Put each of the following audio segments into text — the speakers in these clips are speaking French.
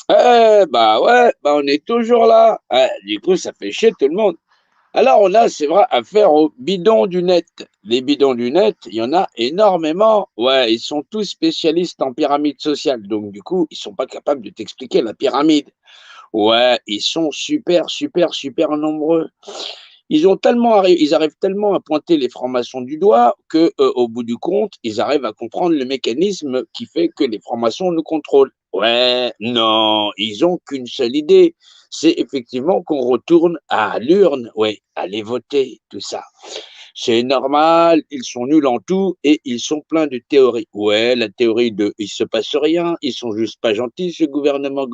Bah ouais, bah on est toujours là. Du coup, ça fait chier tout le monde. Alors, on a, c'est vrai, affaire aux bidons du net. Les bidons du net, il y en a énormément. Ouais, ils sont tous spécialistes en pyramide sociale. Donc, du coup, ils sont pas capables de t'expliquer la pyramide. Ouais, ils sont super, super, super nombreux. Ils arrivent tellement à pointer les francs-maçons du doigt que, au bout du compte, ils arrivent à comprendre le mécanisme qui fait que les francs-maçons nous contrôlent. Ouais, non, ils ont qu'une seule idée, c'est effectivement qu'on retourne à l'urne, ouais, aller voter, tout ça. C'est normal, ils sont nuls en tout et ils sont pleins de théories. Ouais, la théorie de il se passe rien, ils sont juste pas gentils, ce gouvernement,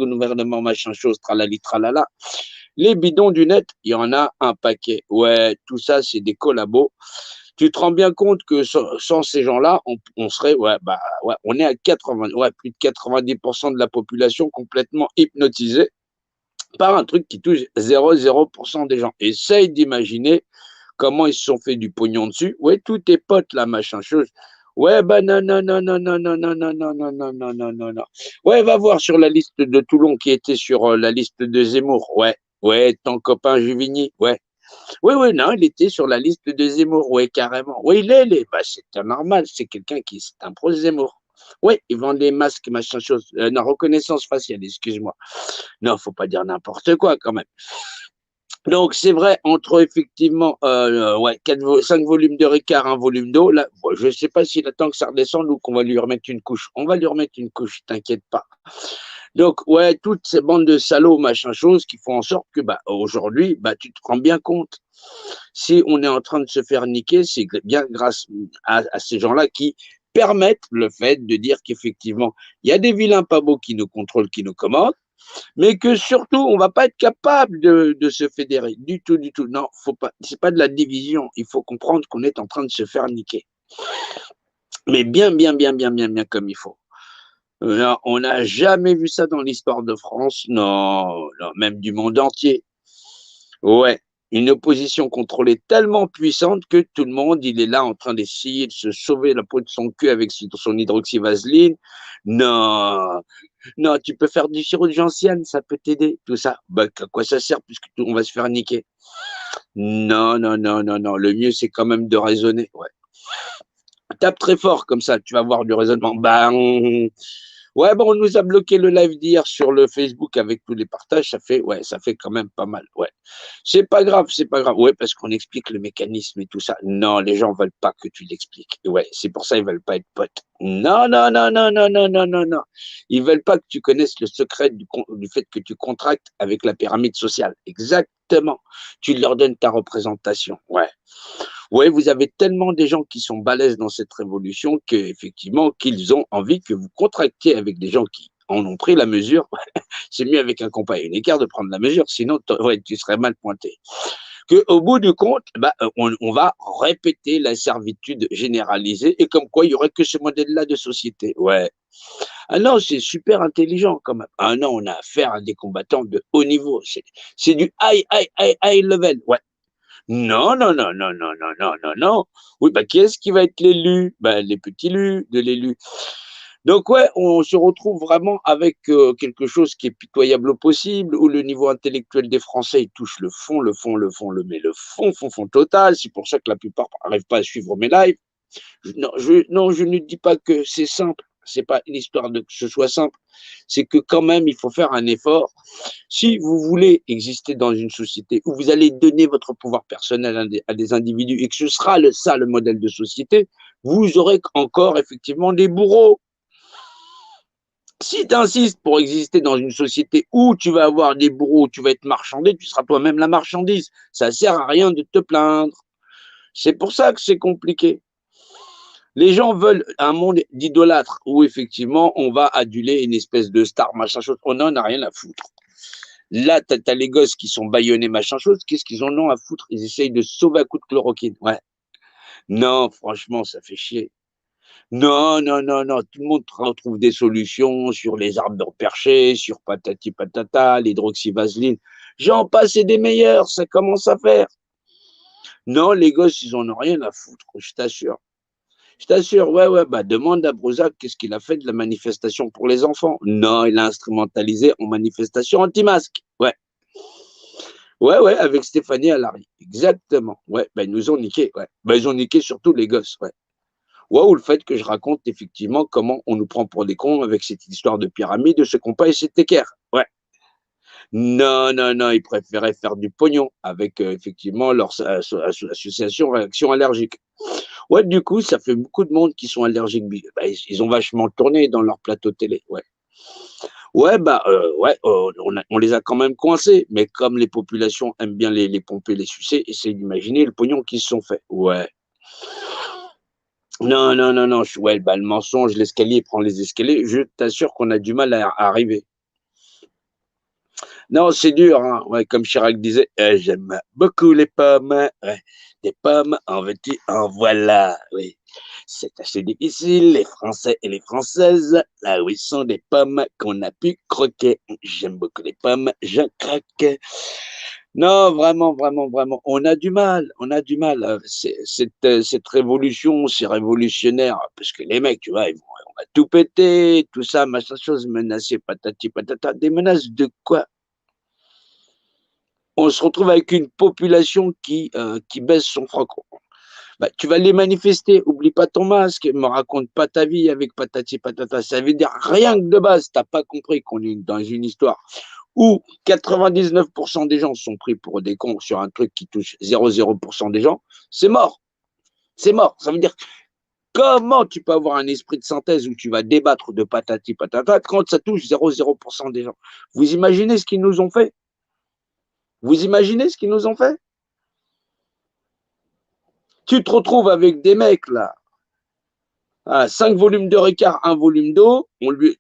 machin chose, tralali, tralala. Les bidons du net, il y en a un paquet. Ouais, tout ça, c'est des collabos. Tu te rends bien compte que sans ces gens-là, on serait, ouais, bah, ouais, on est à 80, ouais, plus de 90% de la population complètement hypnotisée par un truc qui touche 0,0% des gens. Essaye d'imaginer comment ils se sont fait du pognon dessus. Ouais, tous tes potes, là, machin chose. Ouais, bah non, non, non, non, non, non, non, non, non, non, non, non, non, non, non. Ouais, va voir sur la liste de Toulon qui était sur la liste de Zemmour. Ouais, ouais, ton copain Juvigny. Ouais. Oui, oui, non, il était sur la liste de Zemmour. Oui, carrément. Oui, il est. Bah, c'est normal. C'est quelqu'un qui, c'est un pro Zemmour. Oui, ils vendent des masques, machin chose. Non, reconnaissance faciale, excuse-moi. Non, faut pas dire n'importe quoi quand même. Donc, c'est vrai, entre effectivement ouais, 5 volumes de Ricard, un volume d'eau, là, bon, je ne sais pas s'il attend que ça redescende ou qu'on va lui remettre une couche. On va lui remettre une couche, t'inquiète pas. Donc, ouais, toutes ces bandes de salauds, machin chose, qui font en sorte que, bah, aujourd'hui, bah, tu te rends bien compte. Si on est en train de se faire niquer, c'est bien grâce à ces gens-là qui permettent le fait de dire qu'effectivement, il y a des vilains pas beaux qui nous contrôlent, qui nous commandent, mais que surtout, on va pas être capable de se fédérer du tout, du tout. Non, faut pas. C'est pas de la division. Il faut comprendre qu'on est en train de se faire niquer, mais bien, bien, bien, bien, bien, bien comme il faut. Non, on n'a jamais vu ça dans l'histoire de France, non, non, même du monde entier. Ouais, une opposition contrôlée tellement puissante que tout le monde, il est là en train d'essayer de se sauver la peau de son cul avec son hydroxyvaseline. Non, non, tu peux faire du sirop de gentiane, ça peut t'aider, tout ça. Bah, à quoi ça sert puisque on va se faire niquer? Non, non, non, non, non. Le mieux, c'est quand même de raisonner. Ouais. Tape très fort comme ça, tu vas voir du raisonnement. Ouais, bon, on nous a bloqué le live d'hier sur le Facebook avec tous les partages. Ouais, ça fait quand même pas mal. Ouais. C'est pas grave, c'est pas grave. Ouais, parce qu'on explique le mécanisme et tout ça. Non, les gens veulent pas que tu l'expliques. Ouais, c'est pour ça ils veulent pas être potes. Non, non, non, non, non, non, non, non, non. Ils veulent pas que tu connaisses le secret du fait que tu contractes avec la pyramide sociale. Exactement. Tu leur donnes ta représentation. Ouais. Ouais, vous avez tellement des gens qui sont balèzes dans cette révolution qu'effectivement, qu'ils ont envie que vous contractiez avec des gens qui en ont pris la mesure. C'est mieux avec un compas et une écart de prendre la mesure, sinon ouais, tu serais mal pointé. Qu'au bout du compte, bah, on va répéter la servitude généralisée et comme quoi il y aurait que ce modèle-là de société. Ouais. Ah non, c'est super intelligent quand même. Ah non, on a affaire à des combattants de haut niveau. C'est du high level. Ouais. Non, non, non, non, non, non, non, non, non. Oui, bah, qui est-ce qui va être l'élu? Bah, les petits lus de l'élu. Donc, ouais, on se retrouve vraiment avec quelque chose qui est pitoyable au possible, où le niveau intellectuel des Français, il touche le fond, le fond, le fond, mais le fond, fond, fond total. C'est pour ça que la plupart n'arrivent pas à suivre mes lives. Non, je ne dis pas que c'est simple. C'est pas une histoire de que ce soit simple. C'est que quand même, il faut faire un effort. Si vous voulez exister dans une société où vous allez donner votre pouvoir personnel à des individus et que ce sera ça le modèle de société, vous aurez encore effectivement des bourreaux. Si tu insistes pour exister dans une société où tu vas avoir des bourreaux, tu vas être marchandé, tu seras toi-même la marchandise. Ça sert à rien de te plaindre. C'est pour ça que c'est compliqué. Les gens veulent un monde d'idolâtres où effectivement on va aduler une espèce de star, machin chose. On n'en a rien à foutre. Là, t'as les gosses qui sont bâillonnés, machin chose. Qu'est-ce qu'ils en ont à foutre? Ils essayent de se sauver à coups de chloroquine. Ouais. Non, franchement, ça fait chier. Non, non, non, non. Tout le monde retrouve des solutions sur les arbres perchés, sur patati patata, l'hydroxyvaseline. J'en passe et des meilleurs, ça commence à faire. Non, les gosses, ils en ont rien à foutre, je t'assure. Je t'assure, ouais, ouais, bah demande à Brozac qu'est-ce qu'il a fait de la manifestation pour les enfants. Non, il a instrumentalisé en manifestation anti-masque. Ouais, ouais, ouais, avec Stéphanie Allary. Exactement. Ouais, bah ils nous ont niqué, ouais. Bah ils ont niqué surtout les gosses, ouais. Ouais, ou le fait que je raconte effectivement comment on nous prend pour des cons avec cette histoire de pyramide, de ce compas et cet équerre. Ouais. Non, non, non, ils préféraient faire du pognon avec effectivement leur association réaction allergique. Ouais, du coup, ça fait beaucoup de monde qui sont allergiques. Bah, ils ont vachement tourné dans leur plateau télé. Ouais, ouais, bah, ouais, on les a quand même coincés. Mais comme les populations aiment bien les pomper, les sucer, essayez d'imaginer le pognon qu'ils se sont fait. Ouais. Non, non, non, non. Ouais, bah, le mensonge, l'escalier prend les escaliers. Je t'assure qu'on a du mal à arriver. Non, c'est dur, hein. Ouais, comme Chirac disait, j'aime beaucoup les pommes. Ouais, des pommes, en veux-tu, en voilà. Oui, c'est assez difficile, les Français et les Françaises. Là où ils sont des pommes qu'on a pu croquer. J'aime beaucoup les pommes, je craque. Non, vraiment, vraiment, vraiment, on a du mal, on a du mal. Cette révolution, c'est révolutionnaire, parce que les mecs, tu vois, on va tout péter, tout ça, machin chose, menacer, patati patata. Des menaces de quoi? On se retrouve avec une population qui baisse son froc. Bah, tu vas les manifester, oublie pas ton masque, me raconte pas ta vie avec patati patata. Ça veut dire rien que de base, t'as pas compris qu'on est dans une histoire où 99% des gens sont pris pour des cons sur un truc qui touche 0,0% des gens, c'est mort. C'est mort. Ça veut dire comment tu peux avoir un esprit de synthèse où tu vas débattre de patati patata quand ça touche 0,0% des gens. Vous imaginez ce qu'ils nous ont fait? Vous imaginez ce qu'ils nous ont fait? Tu te retrouves avec des mecs là, 5 volumes de Ricard, un volume d'eau, on lui.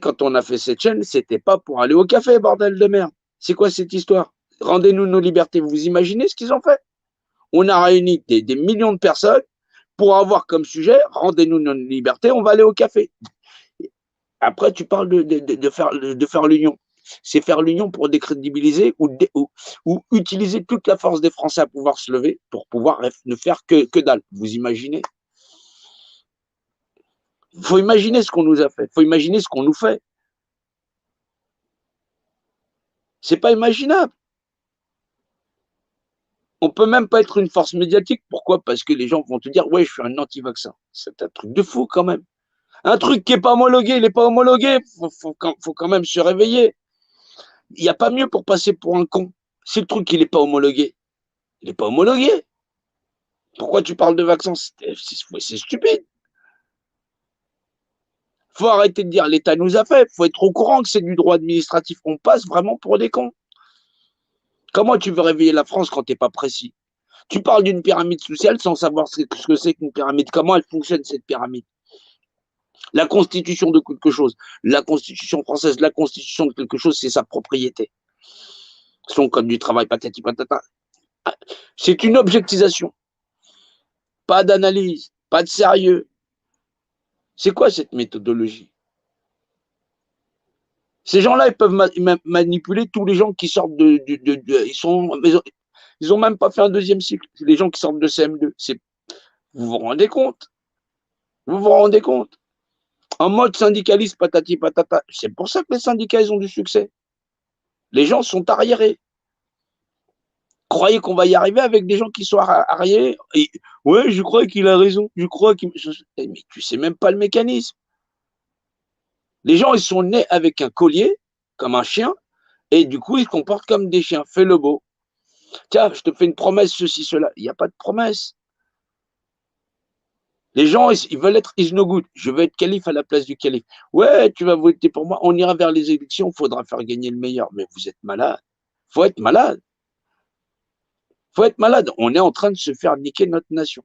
Quand on a fait cette chaîne, c'était pas pour aller au café, bordel de merde. C'est quoi cette histoire? Rendez-nous nos libertés. Vous imaginez ce qu'ils ont fait? On a réuni des millions de personnes pour avoir comme sujet, rendez-nous nos libertés, on va aller au café. Après, tu parles de faire l'union. C'est faire l'union pour décrédibiliser ou utiliser toute la force des Français à pouvoir se lever pour pouvoir ne faire que dalle. Vous imaginez? Il faut imaginer ce qu'on nous a fait. Il faut imaginer ce qu'on nous fait. C'est pas imaginable. On peut même pas être une force médiatique. Pourquoi? Parce que les gens vont te dire, ouais, je suis un anti-vaccin. C'est un truc de fou quand même. Un truc qui est pas homologué, il est pas homologué. Faut quand même se réveiller. Il n'y a pas mieux pour passer pour un con. Si le truc, il est pas homologué, il est pas homologué. Pourquoi tu parles de vaccin? C'est stupide. Faut arrêter de dire l'État nous a fait. Faut être au courant que c'est du droit administratif. On passe vraiment pour des cons. Comment tu veux réveiller la France quand t'es pas précis? Tu parles d'une pyramide sociale sans savoir ce que c'est qu'une pyramide. Comment elle fonctionne, cette pyramide? La constitution de quelque chose, la constitution française, la constitution de quelque chose, c'est sa propriété. Son code du travail, patati patata. C'est une objectisation. Pas d'analyse, pas de sérieux. C'est quoi cette méthodologie? Ces gens-là, ils peuvent manipuler tous les gens qui sortent ils ont même pas fait un deuxième cycle. Les gens qui sortent de CM2. Vous vous rendez compte? Vous vous rendez compte? En mode syndicaliste, patati patata. C'est pour ça que les syndicats, ils ont du succès. Les gens sont arriérés. Croyez qu'on va y arriver avec des gens qui sont arriérés? Ouais, je crois qu'il a raison. Je crois qu'il. Mais tu sais même pas le mécanisme. Les gens, ils sont nés avec un collier, comme un chien, et du coup, ils se comportent comme des chiens. Fais le beau. Tiens, je te fais une promesse, ceci, cela. Il n'y a pas de promesse. Les gens, ils veulent être is no good. Je veux être calife à la place du calife. Ouais, tu vas voter pour moi. On ira vers les élections. Il faudra faire gagner le meilleur. Mais vous êtes malade. Faut être malade. Faut être malade. On est en train de se faire niquer notre nation.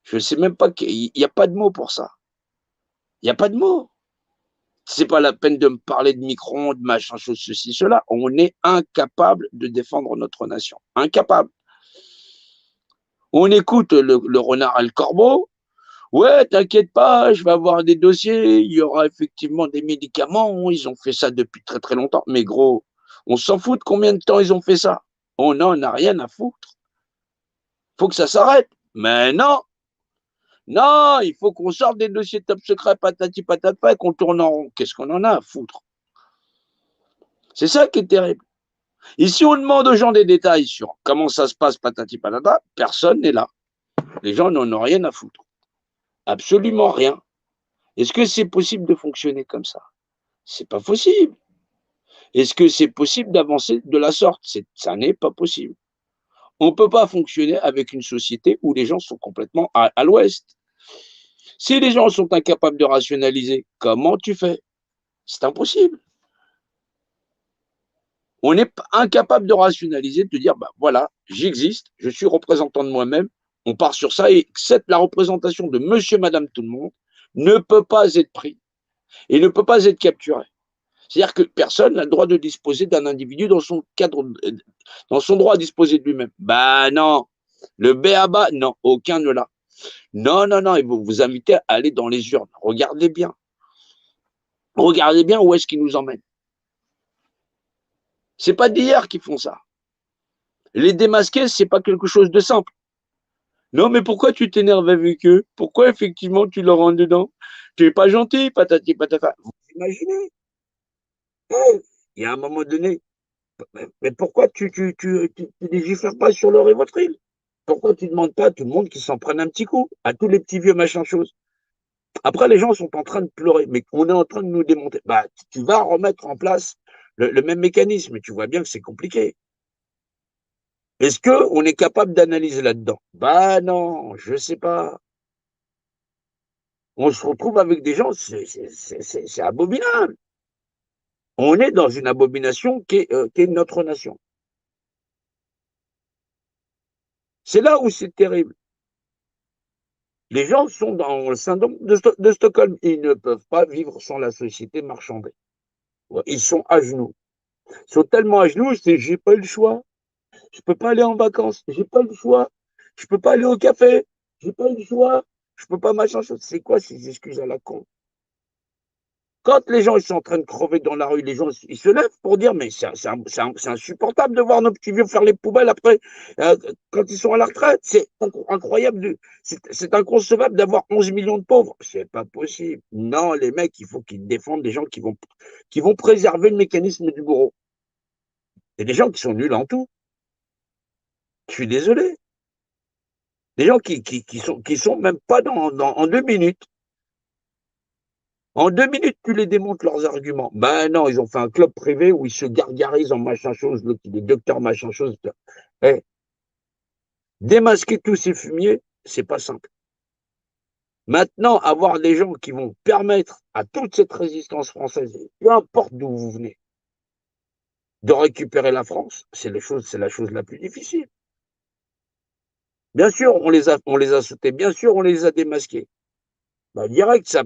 Je ne sais même pas. Il n'y a pas de mots pour ça. Il n'y a pas de mots. C'est pas la peine de me parler de micro-ondes, machin, chose, ceci, cela. On est incapable de défendre notre nation. Incapable. On écoute le renard et le corbeau. Ouais, t'inquiète pas, je vais avoir des dossiers, il y aura effectivement des médicaments, ils ont fait ça depuis très très longtemps. Mais gros, on s'en fout de combien de temps ils ont fait ça. On n'en a rien à foutre. Faut que ça s'arrête. Mais non, Non, il faut qu'on sorte des dossiers top secret, patati patata, qu'on tourne en rond. Qu'est-ce qu'on en a à foutre? C'est ça qui est terrible. Et si on demande aux gens des détails sur comment ça se passe, patati patata, personne n'est là. Les gens n'en ont rien à foutre. Absolument rien. Est-ce que c'est possible de fonctionner comme ça? C'est pas possible. Est-ce que c'est possible d'avancer de la sorte? Ça n'est pas possible. On ne peut pas fonctionner avec une société où les gens sont complètement à l'ouest. Si les gens sont incapables de rationaliser, comment tu fais? C'est impossible. On est incapable de rationaliser, de dire, bah voilà, j'existe, je suis représentant de moi-même, on part sur ça, et la représentation de monsieur, madame, tout le monde ne peut pas être pris et ne peut pas être capturé. C'est-à-dire que personne n'a le droit de disposer d'un individu dans son cadre, dans son droit à disposer de lui-même. Bah non, le B.A.B.A., non, aucun ne l'a. Non, non, non, et vous invitez à aller dans les urnes. Regardez bien. Regardez bien où est-ce qu'ils nous emmènent. C'est pas d'hier qu'ils font ça. Les démasquer, c'est pas quelque chose de simple. Non, mais pourquoi tu t'énerves avec eux? Pourquoi effectivement tu leur rentres dedans? Tu es pas gentil, patati patata. Vous imaginez? Il y a un moment donné, mais pourquoi tu légifères pas sur le Rivotril? Pourquoi tu ne demandes pas à tout le monde qui s'en prenne un petit coup, à tous les petits vieux machins choses? Après, les gens sont en train de pleurer, mais on est en train de nous démonter. Bah, tu vas remettre en place le même mécanisme, tu vois bien que c'est compliqué. Est-ce qu'on est capable d'analyser là-dedans? Bah non, je sais pas. On se retrouve avec des gens, c'est abominable. On est dans une abomination qui est notre nation. C'est là où c'est terrible. Les gens sont dans le syndrome de Stockholm. Ils ne peuvent pas vivre sans la société marchandée. Ils sont à genoux. Ils sont tellement à genoux, c'est j'ai pas le choix. Je peux pas aller en vacances. J'ai pas le choix. Je peux pas aller au café. J'ai pas le choix. Je peux pas machin chose. C'est quoi ces excuses à la con? Quand les gens ils sont en train de crever dans la rue, les gens ils se lèvent pour dire mais c'est insupportable de voir nos petits vieux faire les poubelles après quand ils sont à la retraite. C'est incroyable, c'est inconcevable d'avoir 11 millions de pauvres. C'est pas possible. Non, les mecs, il faut qu'ils défendent des gens qui vont préserver le mécanisme du bourreau. Il y a des gens qui sont nuls en tout. Je suis désolé. Des gens qui sont même pas en 2 minutes. En 2 minutes, tu les démontes leurs arguments. Ben non, ils ont fait un club privé où ils se gargarisent en machin chose, le docteur machin chose. Eh, démasquer tous ces fumiers, c'est pas simple. Maintenant, avoir des gens qui vont permettre à toute cette résistance française, peu importe d'où vous venez, de récupérer la France, c'est la chose la plus difficile. Bien sûr, on les a sautés, bien sûr, on les a démasqués. Ben, direct,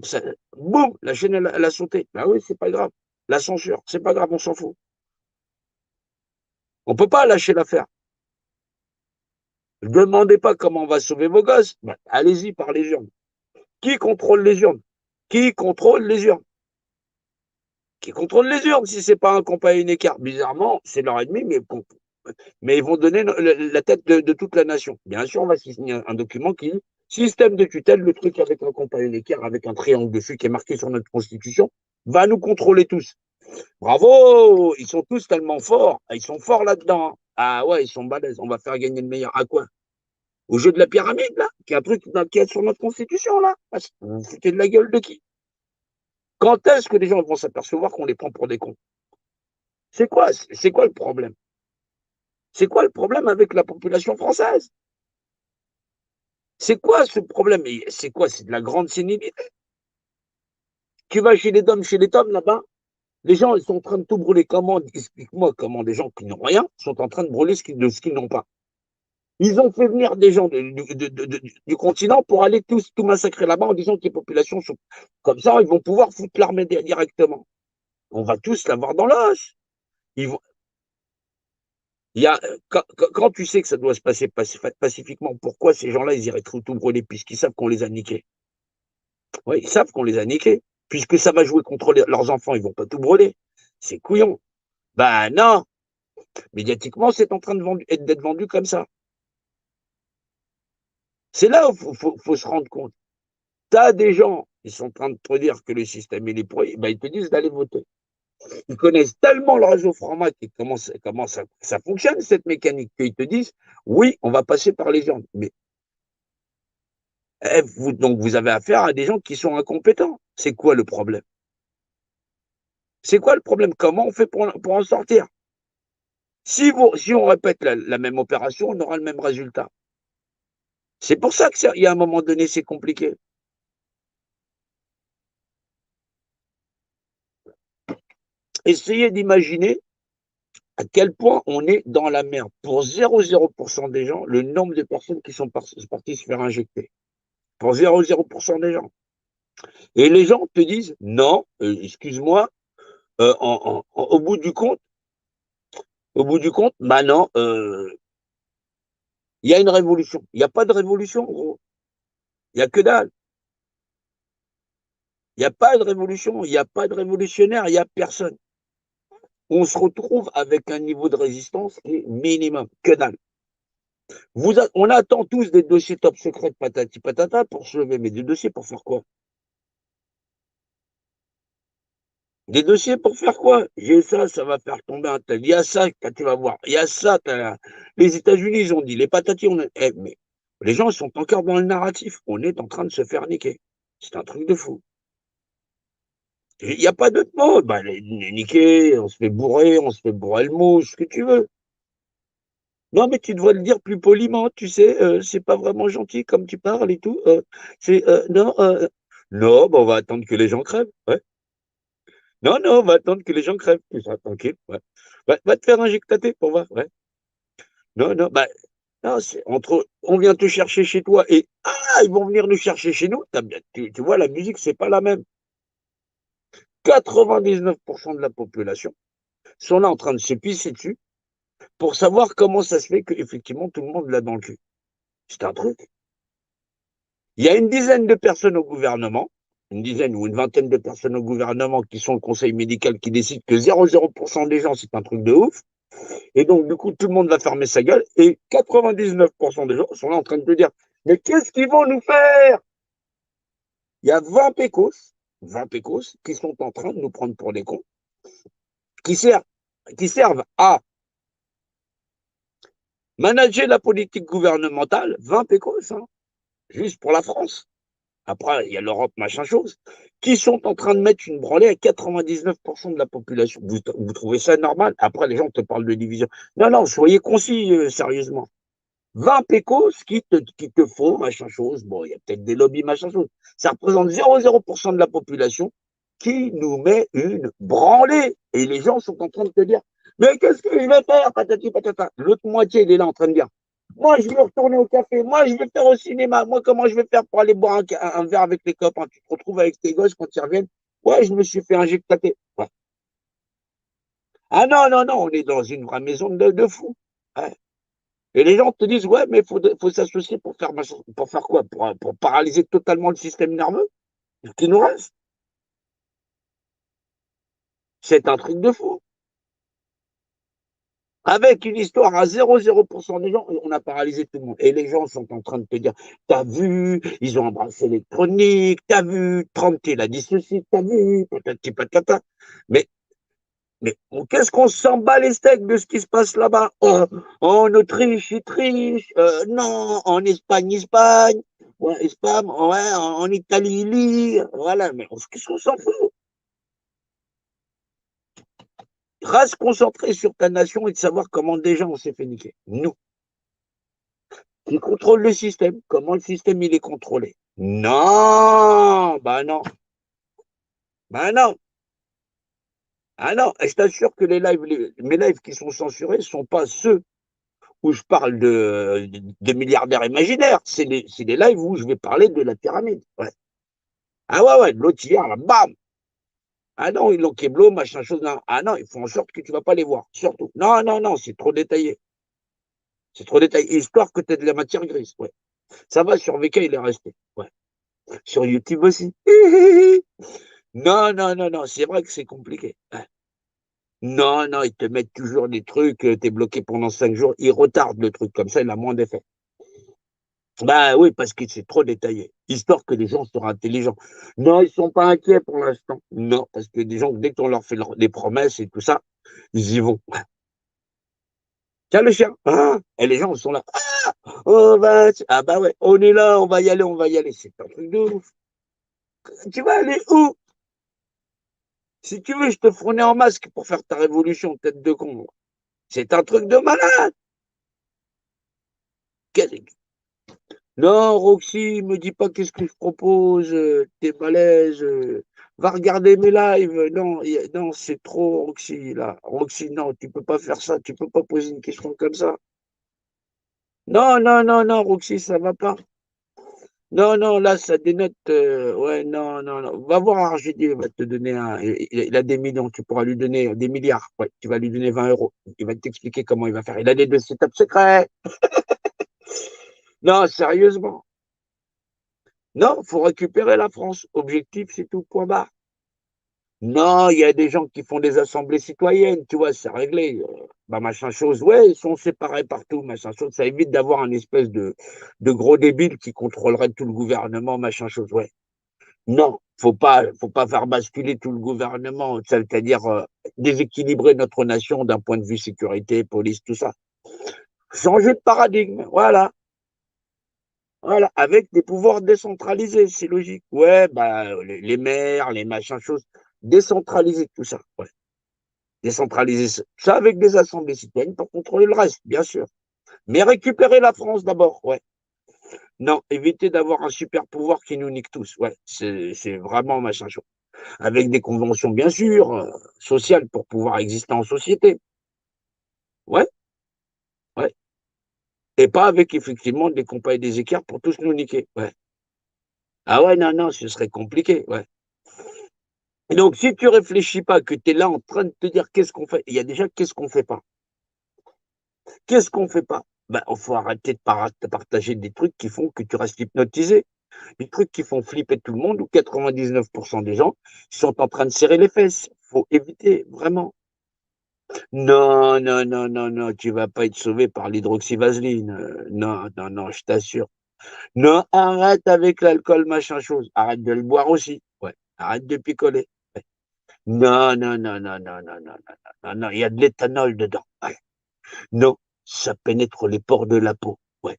boum, la chaîne, elle a sauté. Ben oui, c'est pas grave. La censure, c'est pas grave, on s'en fout. On peut pas lâcher l'affaire. Ne demandez pas comment on va sauver vos gosses. Ben, allez-y par les urnes. Qui contrôle les urnes? Qui contrôle les urnes? Qui contrôle les urnes si c'est pas un compagnie écart? Bizarrement, c'est leur ennemi, mais ils vont donner la tête de toute la nation. Bien sûr, on va signer un document qui dit système de tutelle, le truc avec un compagnie écart, avec un triangle dessus qui est marqué sur notre constitution, va nous contrôler tous. Bravo! Ils sont tous tellement forts. Ils sont forts là-dedans. Ah ouais, ils sont balèzes. On va faire gagner le meilleur. À quoi? Au jeu de la pyramide, là, qui est un truc qui est sur notre constitution, là. Vous vous foutez de la gueule de qui? Quand est-ce que les gens vont s'apercevoir qu'on les prend pour des cons? C'est quoi le problème? C'est quoi le problème avec la population française? C'est quoi ce problème? C'est quoi? C'est de la grande sénilité. Tu vas chez les tomes là-bas, les gens, ils sont en train de tout brûler. Comment? Explique-moi comment des gens qui n'ont rien sont en train de brûler ce qu'ils n'ont pas. Ils ont fait venir des gens du continent pour aller tout massacrer là-bas en disant que les populations sont comme ça, ils vont pouvoir foutre l'armée directement. On va tous l'avoir dans l'os. Ils vont, quand tu sais que ça doit se passer pacifiquement, pourquoi ces gens-là, ils iraient tout brûler puisqu'ils savent qu'on les a niqués? Oui, ils savent qu'on les a niqués. Puisque ça va jouer contre leurs enfants, ils vont pas tout brûler. C'est couillon. Ben non, médiatiquement, c'est en train d'être vendu comme ça. C'est là où il faut se rendre compte. Tu as des gens qui sont en train de te dire que le système il est pourri, ben, ils te disent d'aller voter. Ils connaissent tellement le réseau format et comment ça fonctionne, cette mécanique, qu'ils te disent, oui, on va passer par les urnes. Mais donc vous avez affaire à des gens qui sont incompétents. C'est quoi le problème? C'est quoi le problème? Comment on fait pour en sortir? Si on répète la même opération, on aura le même résultat. C'est pour ça qu'il y a un moment donné, c'est compliqué. Essayez d'imaginer à quel point on est dans la merde. Pour 0,0% des gens, le nombre de personnes qui sont parties se faire injecter. Pour 0,0% des gens. Et les gens te disent, non, excuse-moi, au bout du compte, bah non, il y a une révolution. Il n'y a pas de révolution, gros. Il n'y a que dalle. Il n'y a pas de révolution, il n'y a pas de révolutionnaire, il n'y a personne. On se retrouve avec un niveau de résistance qui est minimum, que dalle. On attend tous des dossiers top secret de patati patata pour se lever, mais des dossiers pour faire quoi? Des dossiers pour faire quoi? J'ai ça, ça va faire tomber un tel. Il y a ça, tu vas voir. Il y a ça, les États-Unis, ils ont dit, les patatis, mais les gens sont encore dans le narratif. On est en train de se faire niquer. C'est un truc de fou. Il n'y a pas d'autre mot. Bah, niquer, on se fait bourrer le mouche, ce que tu veux. Non, mais tu devrais le dire plus poliment, tu sais, c'est pas vraiment gentil comme tu parles et tout. Non, non, bah, on va attendre que les gens crèvent. Ouais. Non, non, on va attendre que les gens crèvent. Tu seras tranquille. Ouais. Va te faire injecter pour voir. Ouais. Non, non, bah, non, c'est entre on vient te chercher chez toi et ils vont venir nous chercher chez nous. Tu vois, la musique, c'est pas la même. 99% de la population sont là en train de se pisser dessus pour savoir comment ça se fait qu'effectivement tout le monde l'a dans le cul. C'est un truc. Il y a une dizaine de personnes au gouvernement, une dizaine ou une vingtaine de personnes au gouvernement qui sont le conseil médical qui décide que 0,0% des gens, c'est un truc de ouf. Et donc, du coup, tout le monde va fermer sa gueule et 99% des gens sont là en train de te dire, mais qu'est-ce qu'ils vont nous faire? Il y a 20 pécos qui sont en train de nous prendre pour des cons, qui servent, qui servent à manager la politique gouvernementale, 20 pécos, hein, juste pour la France. Après, il y a l'Europe, machin chose, qui sont en train de mettre une branlée à 99% de la population. Vous trouvez ça normal? Après, les gens te parlent de division. Non, non, soyez concis, sérieusement. 20 pécos qui te font, machin chose. Bon, il y a peut-être des lobbies, machin chose. Ça représente 0,0% de la population qui nous met une branlée. Et les gens sont en train de te dire, mais qu'est-ce que je vais faire, patati patata. L'autre moitié, il est là en train de dire, moi, je veux retourner au café. Moi, je veux faire au cinéma. Moi, comment je vais faire pour aller boire un verre avec les copains? Tu te retrouves avec tes gosses quand ils reviennent. Ouais, je me suis fait injecter. Ouais. Ah non, non, non, on est dans une vraie maison de fous. Ouais. Et les gens te disent, ouais, mais faut s'associer pour faire quoi? Pour paralyser totalement le système nerveux qui nous reste. C'est un truc de fou. Avec une histoire à 0,0% des gens, on a paralysé tout le monde. Et les gens sont en train de te dire, t'as vu, ils ont embrassé l'électronique, t'as vu, Trump, il a dit ceci, t'as vu, patati patata. Mais, mais qu'est-ce qu'on s'en bat les steaks de ce qui se passe là-bas? Oh, en Autriche, ils trichent, non, en Espagne, Espagne, ouais, Espagne, ouais, en Italie, Italie, voilà, mais qu'est-ce qu'on s'en fout? Reste concentré sur ta nation et de savoir comment déjà on s'est fait niquer. Nous. Qui contrôle le système. Comment le système il est contrôlé? Non, bah non, bah non, ah non. Et je t'assure que mes lives qui sont censurés ne sont pas ceux où je parle de milliardaires imaginaires. C'est les lives où je vais parler de la pyramide. Ouais. Ah ouais, ouais, de l'autre hier, là, bam. Ah non, ils l'ont kéblo, machin chose. Non. Ah non, ils font en sorte que tu ne vas pas les voir. Surtout. Non, non, non, c'est trop détaillé. C'est trop détaillé. Histoire que tu aies de la matière grise. Ouais. Ça va, sur VK, il est resté. Ouais. Sur YouTube aussi. Non, non, non, non, c'est vrai que c'est compliqué. Ouais. Non, non, ils te mettent toujours des trucs, t'es bloqué pendant 5 jours, ils retardent le truc, comme ça, il a moins d'effet. Bah oui, parce que c'est trop détaillé, histoire que les gens soient intelligents. Non, ils sont pas inquiets pour l'instant. Non, parce que des gens, dès qu'on leur fait des promesses et tout ça, ils y vont. Tiens le chien, ah, et les gens sont là. Oh bah, ah bah ouais, on est là, on va y aller, on va y aller. C'est un truc de ouf. Tu vas aller où? Si tu veux, je te fournis en masque pour faire ta révolution, tête de con. C'est un truc de malade. Non, Roxy, me dis pas qu'est-ce que je propose, t'es balèze, va regarder mes lives. Non, non, c'est trop, Roxy, là. Roxy, non, tu peux pas faire ça, tu peux pas poser une question comme ça. Non, non, non, non, Roxy, ça va pas. Non, non, là, ça dénote. Ouais, non, non, non. Va voir RGD, il va te donner un. Il a des millions, tu pourras lui donner des milliards. Ouais, tu vas lui donner 20 euros. Il va t'expliquer comment il va faire. Il a des dossiers top secrets. Non, sérieusement. Non, faut récupérer la France. Objectif, c'est tout, point barre. Non, il y a des gens qui font des assemblées citoyennes, tu vois, c'est réglé. Bah, machin chose, ouais, ils sont séparés partout, machin chose. Ça évite d'avoir un espèce de gros débile qui contrôlerait tout le gouvernement, machin chose, ouais. Non, faut pas faire basculer tout le gouvernement, c'est-à-dire déséquilibrer notre nation d'un point de vue sécurité, police, tout ça. Changer de paradigme, voilà, voilà, avec des pouvoirs décentralisés, c'est logique. Ouais, bah les maires, les machins choses, décentraliser tout ça, ouais. Décentraliser ça avec des assemblées citoyennes pour contrôler le reste, bien sûr. Mais récupérer la France d'abord, ouais. Non, éviter d'avoir un super pouvoir qui nous nique tous, ouais. C'est vraiment machin chose. Avec des conventions, bien sûr, sociales pour pouvoir exister en société. Ouais, ouais. Et pas avec effectivement des compagnies des écarts pour tous nous niquer. Ouais. Ah ouais, non, non, ce serait compliqué. Ouais. Et donc, si tu réfléchis pas, que tu es là en train de te dire qu'est-ce qu'on fait, il y a déjà qu'est-ce qu'on fait pas. Qu'est-ce qu'on fait pas? Ben, il faut arrêter de partager des trucs qui font que tu restes hypnotisé. Des trucs qui font flipper tout le monde où 99% des gens sont en train de serrer les fesses. Faut éviter, vraiment. Non, non, non, non, non, tu vas pas être sauvé par l'hydroxyvaseline. Non, non, non, je t'assure. Non, arrête avec l'alcool, machin chose. Arrête de le boire aussi. Ouais. Arrête de picoler. Ouais. Non, non, non, non, non, non, non, non, non, non, il y a de l'éthanol dedans. Ouais. Non, ça pénètre les pores de la peau. Ouais.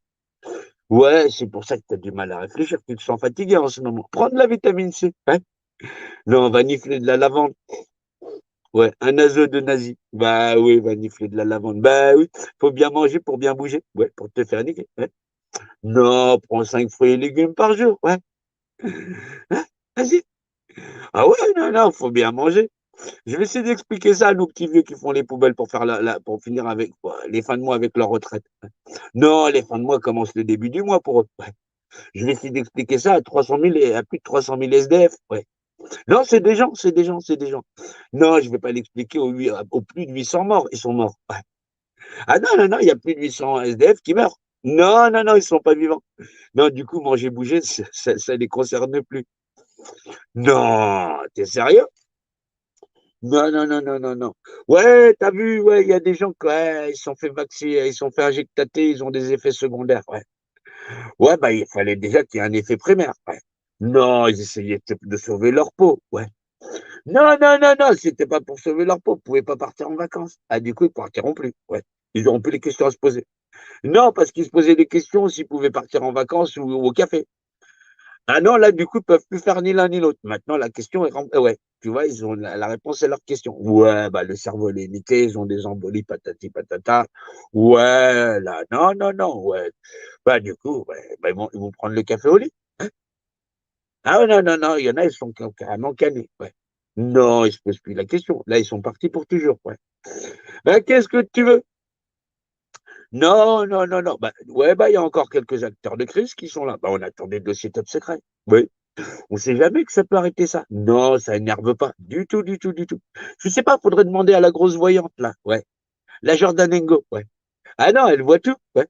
Ouais, c'est pour ça que tu as du mal à réfléchir. Tu te sens fatigué en ce moment. Prends de la vitamine C. Ouais. Non, on va nifler de la lavande. Ouais, un naseau de nazi. Bah oui, va nifler de la lavande. Bah oui, faut bien manger pour bien bouger. Ouais, pour te faire niquer. Ouais. Non, prends 5 fruits et légumes par jour. Ouais. Hein, vas-y. Ah ouais, non, non, faut bien manger. Je vais essayer d'expliquer ça à nos petits vieux qui font les poubelles pour faire pour finir avec les fins de mois avec leur retraite. Non, les fins de mois commencent le début du mois pour eux. Ouais. Je vais essayer d'expliquer ça à 300 000 et à plus de 300 000 SDF. Ouais. Non, c'est des gens, c'est des gens, c'est des gens. Non, je ne vais pas l'expliquer aux plus de 800 morts. Ils sont morts. Ouais. Ah non, non, non, il y a plus de 800 SDF qui meurent. Non, non, non, ils ne sont pas vivants. Non, du coup, manger, bouger, ça les concerne plus. Non, t'es sérieux? Non, non, non, non, non, non. Ouais, t'as vu, ouais, il y a des gens qui ouais, ils se sont fait vacciner, ils se sont fait injecter, ils ont des effets secondaires. Ouais, ouais bah, il fallait déjà qu'il y ait un effet primaire. Ouais. Non, ils essayaient de sauver leur peau. Ouais. Non, non, non, non, c'était pas pour sauver leur peau. Ils pouvaient pas partir en vacances. Ah, du coup, ils partiront plus. Ouais. Ils n'auront plus les questions à se poser. Non, parce qu'ils se posaient des questions s'ils pouvaient partir en vacances ou au café. Ah non, là, du coup, ils peuvent plus faire ni l'un ni l'autre. Maintenant, la question est ouais, tu vois, ils ont la réponse à leur question. Ouais, bah, le cerveau est limité, ils ont des embolies, patati patata. Ouais, là, non, non, non, ouais. Bah, du coup, ouais, bah, ils vont prendre le café au lit. Hein. Ah ouais, non, non, non, il y en a, ils sont carrément canés. Ouais. Non, ils se posent plus la question. Là, ils sont partis pour toujours. Ouais. Ben, qu'est-ce que tu veux? Non, non, non, non. Bah, ouais, bah, il y a encore quelques acteurs de crise qui sont là. Bah, on attend des dossiers top secret. Oui. On sait jamais que ça peut arrêter ça. Non, ça énerve pas. Du tout, du tout, du tout. Je sais pas, faudrait demander à la grosse voyante, là. Ouais. La Jordanengo. Ouais. Ah non, elle voit tout. Ouais.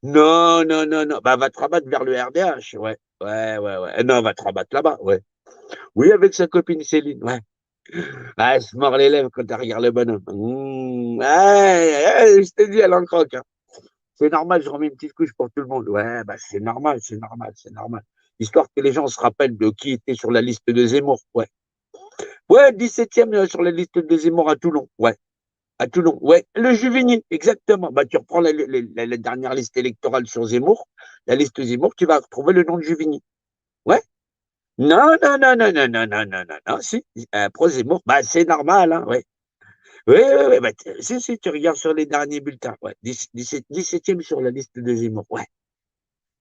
Non, non, non, non. Bah, va te rabattre vers le RDH. Ouais. Ouais, ouais, ouais. Non, va te rabattre là-bas. Ouais. Oui, avec sa copine Céline. Ouais. Ah, elle se mord les lèvres quand elle regarde le bonhomme. Ah, je t'ai dit, elle en croque. Hein. c'est normal, je remets une petite couche pour tout le monde. Ouais, bah c'est normal, c'est normal, c'est normal. Histoire que les gens se rappellent de qui était sur la liste de Zemmour. Ouais. Ouais, 17e sur la liste de Zemmour à Toulon. Ouais. À Toulon, ouais. Le Juvigny, exactement. Bah, tu reprends la dernière liste électorale sur Zemmour, la liste Zemmour, tu vas retrouver le nom de Juvigny. Ouais. Non, non, non, non, non, non, non, non, non, non, si. Pro Zemmour, bah, c'est normal, hein, ouais. Oui, oui, oui, bah, si, tu regardes sur les derniers bulletins, ouais. 17e sur la liste de Zemmour, ouais.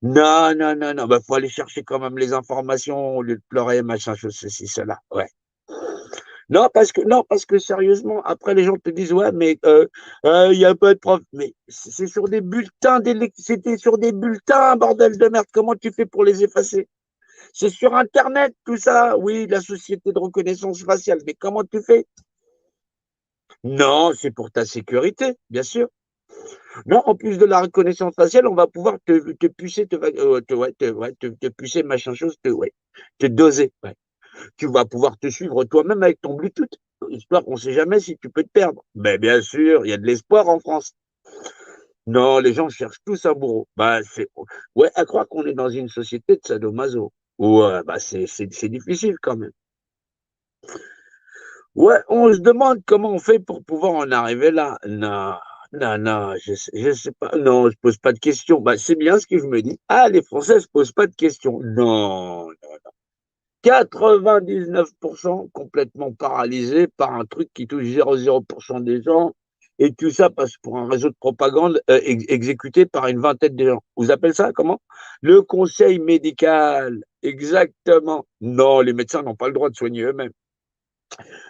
Non, non, non, non, bah, faut aller chercher quand même les informations au lieu de pleurer, machin, chose, ceci, cela, ouais. Non, parce que sérieusement, après les gens te disent ouais, mais il y a pas de preuve. Mais c'est sur des bulletins c'était sur des bulletins, bordel de merde. Comment tu fais pour les effacer? C'est sur Internet, tout ça. Oui, la société de reconnaissance faciale. Mais comment tu fais? Non, c'est pour ta sécurité, bien sûr. Non, en plus de la reconnaissance faciale, on va pouvoir te pucer, te pucer, machin chose, ouais, te doser. Ouais. Tu vas pouvoir te suivre toi-même avec ton Bluetooth, histoire qu'on ne sait jamais si tu peux te perdre. Mais bien sûr, il y a de l'espoir en France. Non, les gens cherchent tous un bourreau. Bah, ouais, à croire qu'on est dans une société de sadomaso. Ouais, bah, c'est difficile quand même. Ouais, on se demande comment on fait pour pouvoir en arriver là. Non, non, non, je sais pas. Non, je pose pas de questions. Bah, c'est bien ce que je me dis. Ah, les Français se posent pas de questions. Non, 99% complètement paralysés par un truc qui touche 0,0% des gens. Et tout ça passe pour un réseau de propagande exécuté par une vingtaine de gens. Vous appelez ça comment? Le conseil médical. Exactement. Non, les médecins n'ont pas le droit de soigner eux-mêmes.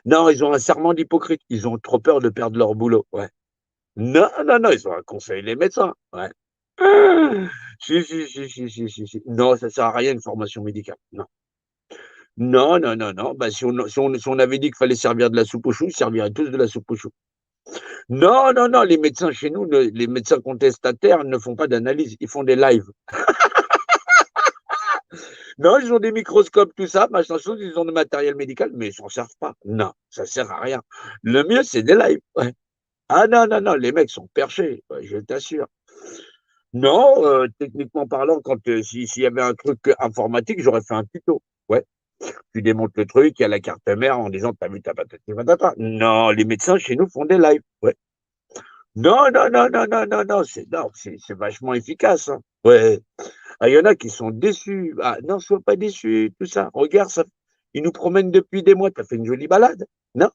Non, ils ont un serment d'hypocrite. Ils ont trop peur de perdre leur boulot. Ouais. Non, non, non, ils ont un conseil, les médecins. Ouais. Ah, si. Non, ça sert à rien une formation médicale. Non. Non, non, non, non. Bah, si on avait dit qu'il fallait servir de la soupe aux choux, ils serviraient tous de la soupe aux choux. Non, non, non, les médecins chez nous, les médecins contestataires ne font pas d'analyse, ils font des lives. Non, ils ont des microscopes, tout ça, machin chose, ils ont du matériel médical, mais ils s'en servent pas. Non, ça sert à rien. Le mieux, c'est des lives. Ouais. Ah non, non, non, les mecs sont perchés, ouais, je t'assure. Non, techniquement parlant, s'il y avait un truc informatique, j'aurais fait un tuto. Ouais. Tu démontes le truc, il y a la carte mère en disant t'as vu ta patati patata. Non, les médecins chez nous font des lives. Ouais. Non, non, non, non, non, non, non, c'est vachement efficace. Hein. Ouais. Ah, il y en a qui sont déçus. Ah non, sois pas déçu, tout ça. Regarde, ça, ils nous promènent depuis des mois. T'as fait une jolie balade. Non?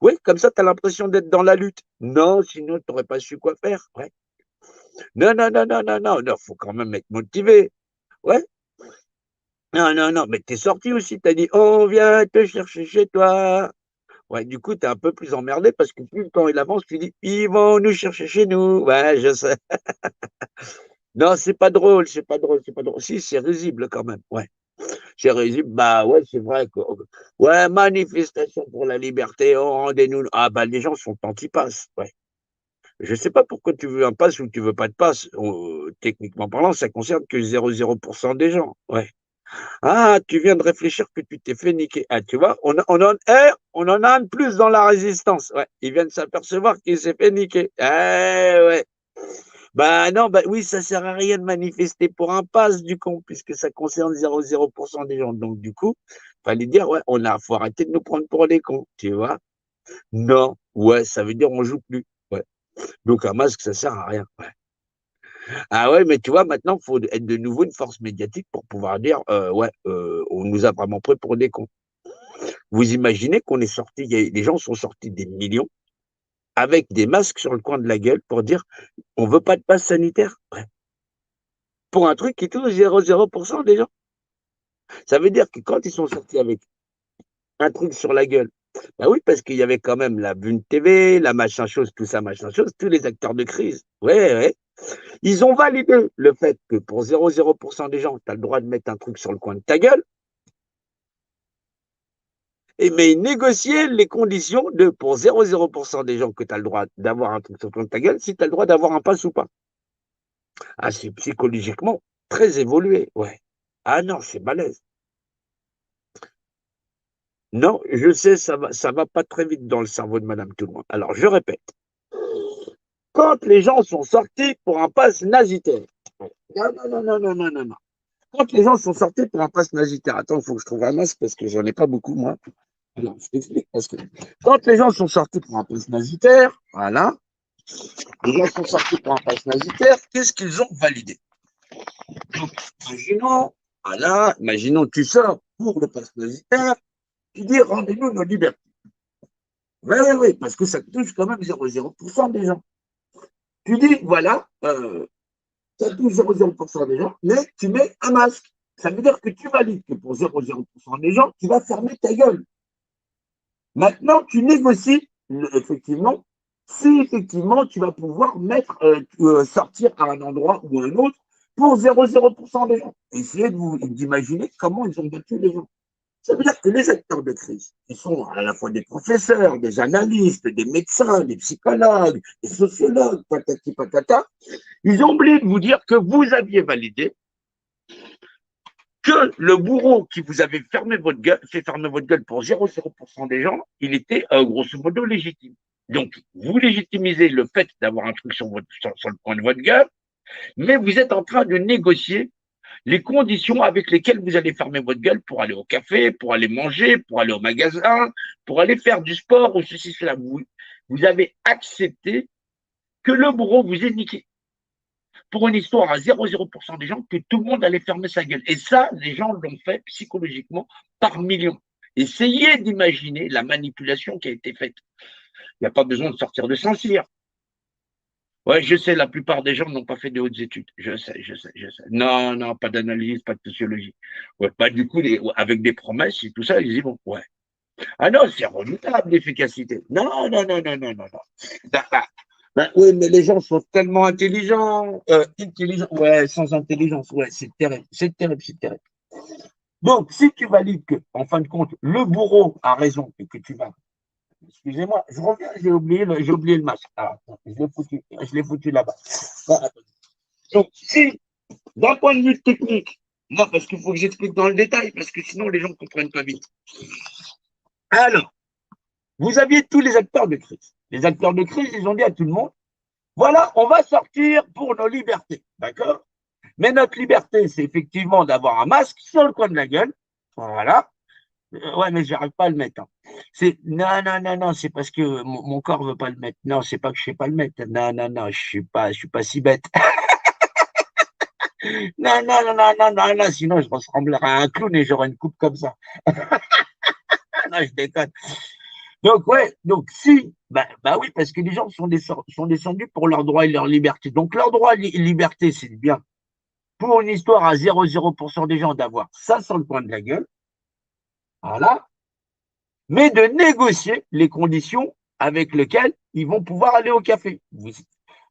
Oui, comme ça, t'as l'impression d'être dans la lutte. Non, sinon, t'aurais pas su quoi faire. Ouais. Non, non, non, non, non, non, non, faut quand même être motivé. Ouais. Non, non, non, mais t'es sorti aussi, t'as dit, on vient te chercher chez toi. Ouais, du coup, t'es un peu plus emmerdé parce que plus le temps il avance, tu dis, ils vont nous chercher chez nous. Ouais, je sais. Non, c'est pas drôle, c'est pas drôle, c'est pas drôle. Si, c'est risible quand même. Ouais, c'est risible. Bah ouais, c'est vrai. Ouais, manifestation pour la liberté, oh, rendez-nous. Ah bah les gens sont anti-pass. Ouais. Je sais pas pourquoi tu veux un pass ou tu veux pas de pass. Techniquement parlant, ça concerne que 0,0% des gens. Ouais. Ah, tu viens de réfléchir que tu t'es fait niquer. Ah, tu vois, on en a un de plus dans la résistance. Ouais, il vient de s'apercevoir qu'il s'est fait niquer. Eh ouais. Bah non, bah oui, ça sert à rien de manifester pour un pass du con, puisque ça concerne 0,0% des gens. Donc du coup, fallait dire, ouais, faut arrêter de nous prendre pour des cons, tu vois. Non, ouais, ça veut dire on joue plus. Ouais. Donc un masque, ça sert à rien. Ouais. Ah ouais, mais tu vois, maintenant, il faut être de nouveau une force médiatique pour pouvoir dire, ouais, on nous a vraiment pris pour des cons. Vous imaginez qu'on est sorti, les gens sont sortis des millions avec des masques sur le coin de la gueule pour dire, on veut pas de passe sanitaire. Ouais. Pour un truc qui touche 0,0% des gens. Ça veut dire que quand ils sont sortis avec un truc sur la gueule, bah oui, parce qu'il y avait quand même la Bune TV, la machin chose, tout ça, machin chose, tous les acteurs de crise. Ouais, ouais. Ils ont validé le fait que pour 0,0% des gens, tu as le droit de mettre un truc sur le coin de ta gueule, mais négocier les conditions de pour 0,0% des gens que tu as le droit d'avoir un truc sur le coin de ta gueule, si tu as le droit d'avoir un pass ou pas. Ah, c'est psychologiquement très évolué, ouais. Ah non, c'est balèze. Non, je sais, ça va pas très vite dans le cerveau de Madame Tout le monde. Alors, je répète. Quand les gens sont sortis pour un pass nazitaire. Non, non, non, non, non, non, non, non. Quand les gens sont sortis pour un pass nazitaire. Attends, il faut que je trouve un masque parce que j'en ai pas beaucoup, moi. Alors, je t'explique. Parce que quand les gens sont sortis pour un pass nazitaire, voilà, les gens sont sortis pour un pass nazitaire, qu'est-ce qu'ils ont validé? Donc, imaginons, voilà, imaginons, tu sors pour le pass nazitaire, tu dis rendez-nous nos libertés. Oui, oui, oui, parce que ça touche quand même 0,0% des gens. Tu dis, voilà, ça touche 0,0% des gens, mais tu mets un masque. Ça veut dire que tu valides que pour 0,0% des gens, tu vas fermer ta gueule. Maintenant, tu négocies, effectivement, si effectivement tu vas pouvoir sortir à un endroit ou à un autre pour 0,0% des gens. Essayez d'imaginer comment ils ont battu les gens. Ça veut dire que les acteurs de crise, ils sont à la fois des professeurs, des analystes, des médecins, des psychologues, des sociologues, patati patata, ils ont oublié de vous dire que vous aviez validé que le bourreau qui vous avait fait fermer votre gueule pour 0,0% des gens, il était grosso modo légitime. Donc, vous légitimisez le fait d'avoir un truc sur le coin de votre gueule, mais vous êtes en train de négocier les conditions avec lesquelles vous allez fermer votre gueule pour aller au café, pour aller manger, pour aller au magasin, pour aller faire du sport ou ceci, cela. Vous avez accepté que le bourreau vous ait niqué pour une histoire à 0,0% des gens que tout le monde allait fermer sa gueule. Et ça, les gens l'ont fait psychologiquement par millions. Essayez d'imaginer la manipulation qui a été faite. Il n'y a pas besoin de sortir de Saint-Cyr. Ouais, je sais, la plupart des gens n'ont pas fait de hautes études. Je sais, je sais, je sais. Non, non, pas d'analyse, pas de sociologie. Ouais, bah, du coup, avec des promesses et tout ça, ils disent, bon, ouais. Ah non, c'est redoutable, l'efficacité. Non, non, non, non, non, non, non. Bah, bah, bah, oui, mais les gens sont tellement intelligents, ouais, sans intelligence, ouais, c'est terrible, c'est terrible, c'est terrible. Donc, si tu valides que, en fin de compte, le bourreau a raison et que tu vas, excusez-moi, je reviens, j'ai oublié le masque. Ah, je l'ai foutu là-bas. Ah, donc, si, d'un point de vue technique, non, parce qu'il faut que j'explique dans le détail, parce que sinon les gens ne comprennent pas vite. Alors, vous aviez tous les acteurs de crise. Les acteurs de crise, ils ont dit à tout le monde, voilà, on va sortir pour nos libertés, d'accord? Mais notre liberté, c'est effectivement d'avoir un masque sur le coin de la gueule. Voilà. Ouais, mais j'arrive pas à le mettre, hein. C'est non, non, non, non, c'est parce que mon corps veut pas le mettre. Non, c'est pas que je sais pas le mettre. Non, non, non, je suis pas si bête. Non, non, non, non, non, non, non, sinon je ressemblerais à un clown et j'aurais une coupe comme ça. Non, je déconne. Donc, ouais, donc si, bah oui, parce que les gens sont descendus pour leurs droits et leur liberté. Donc, leur droit et liberté, c'est bien pour une histoire à 0,0% des gens d'avoir ça sur le coin de la gueule, voilà, mais de négocier les conditions avec lesquelles ils vont pouvoir aller au café.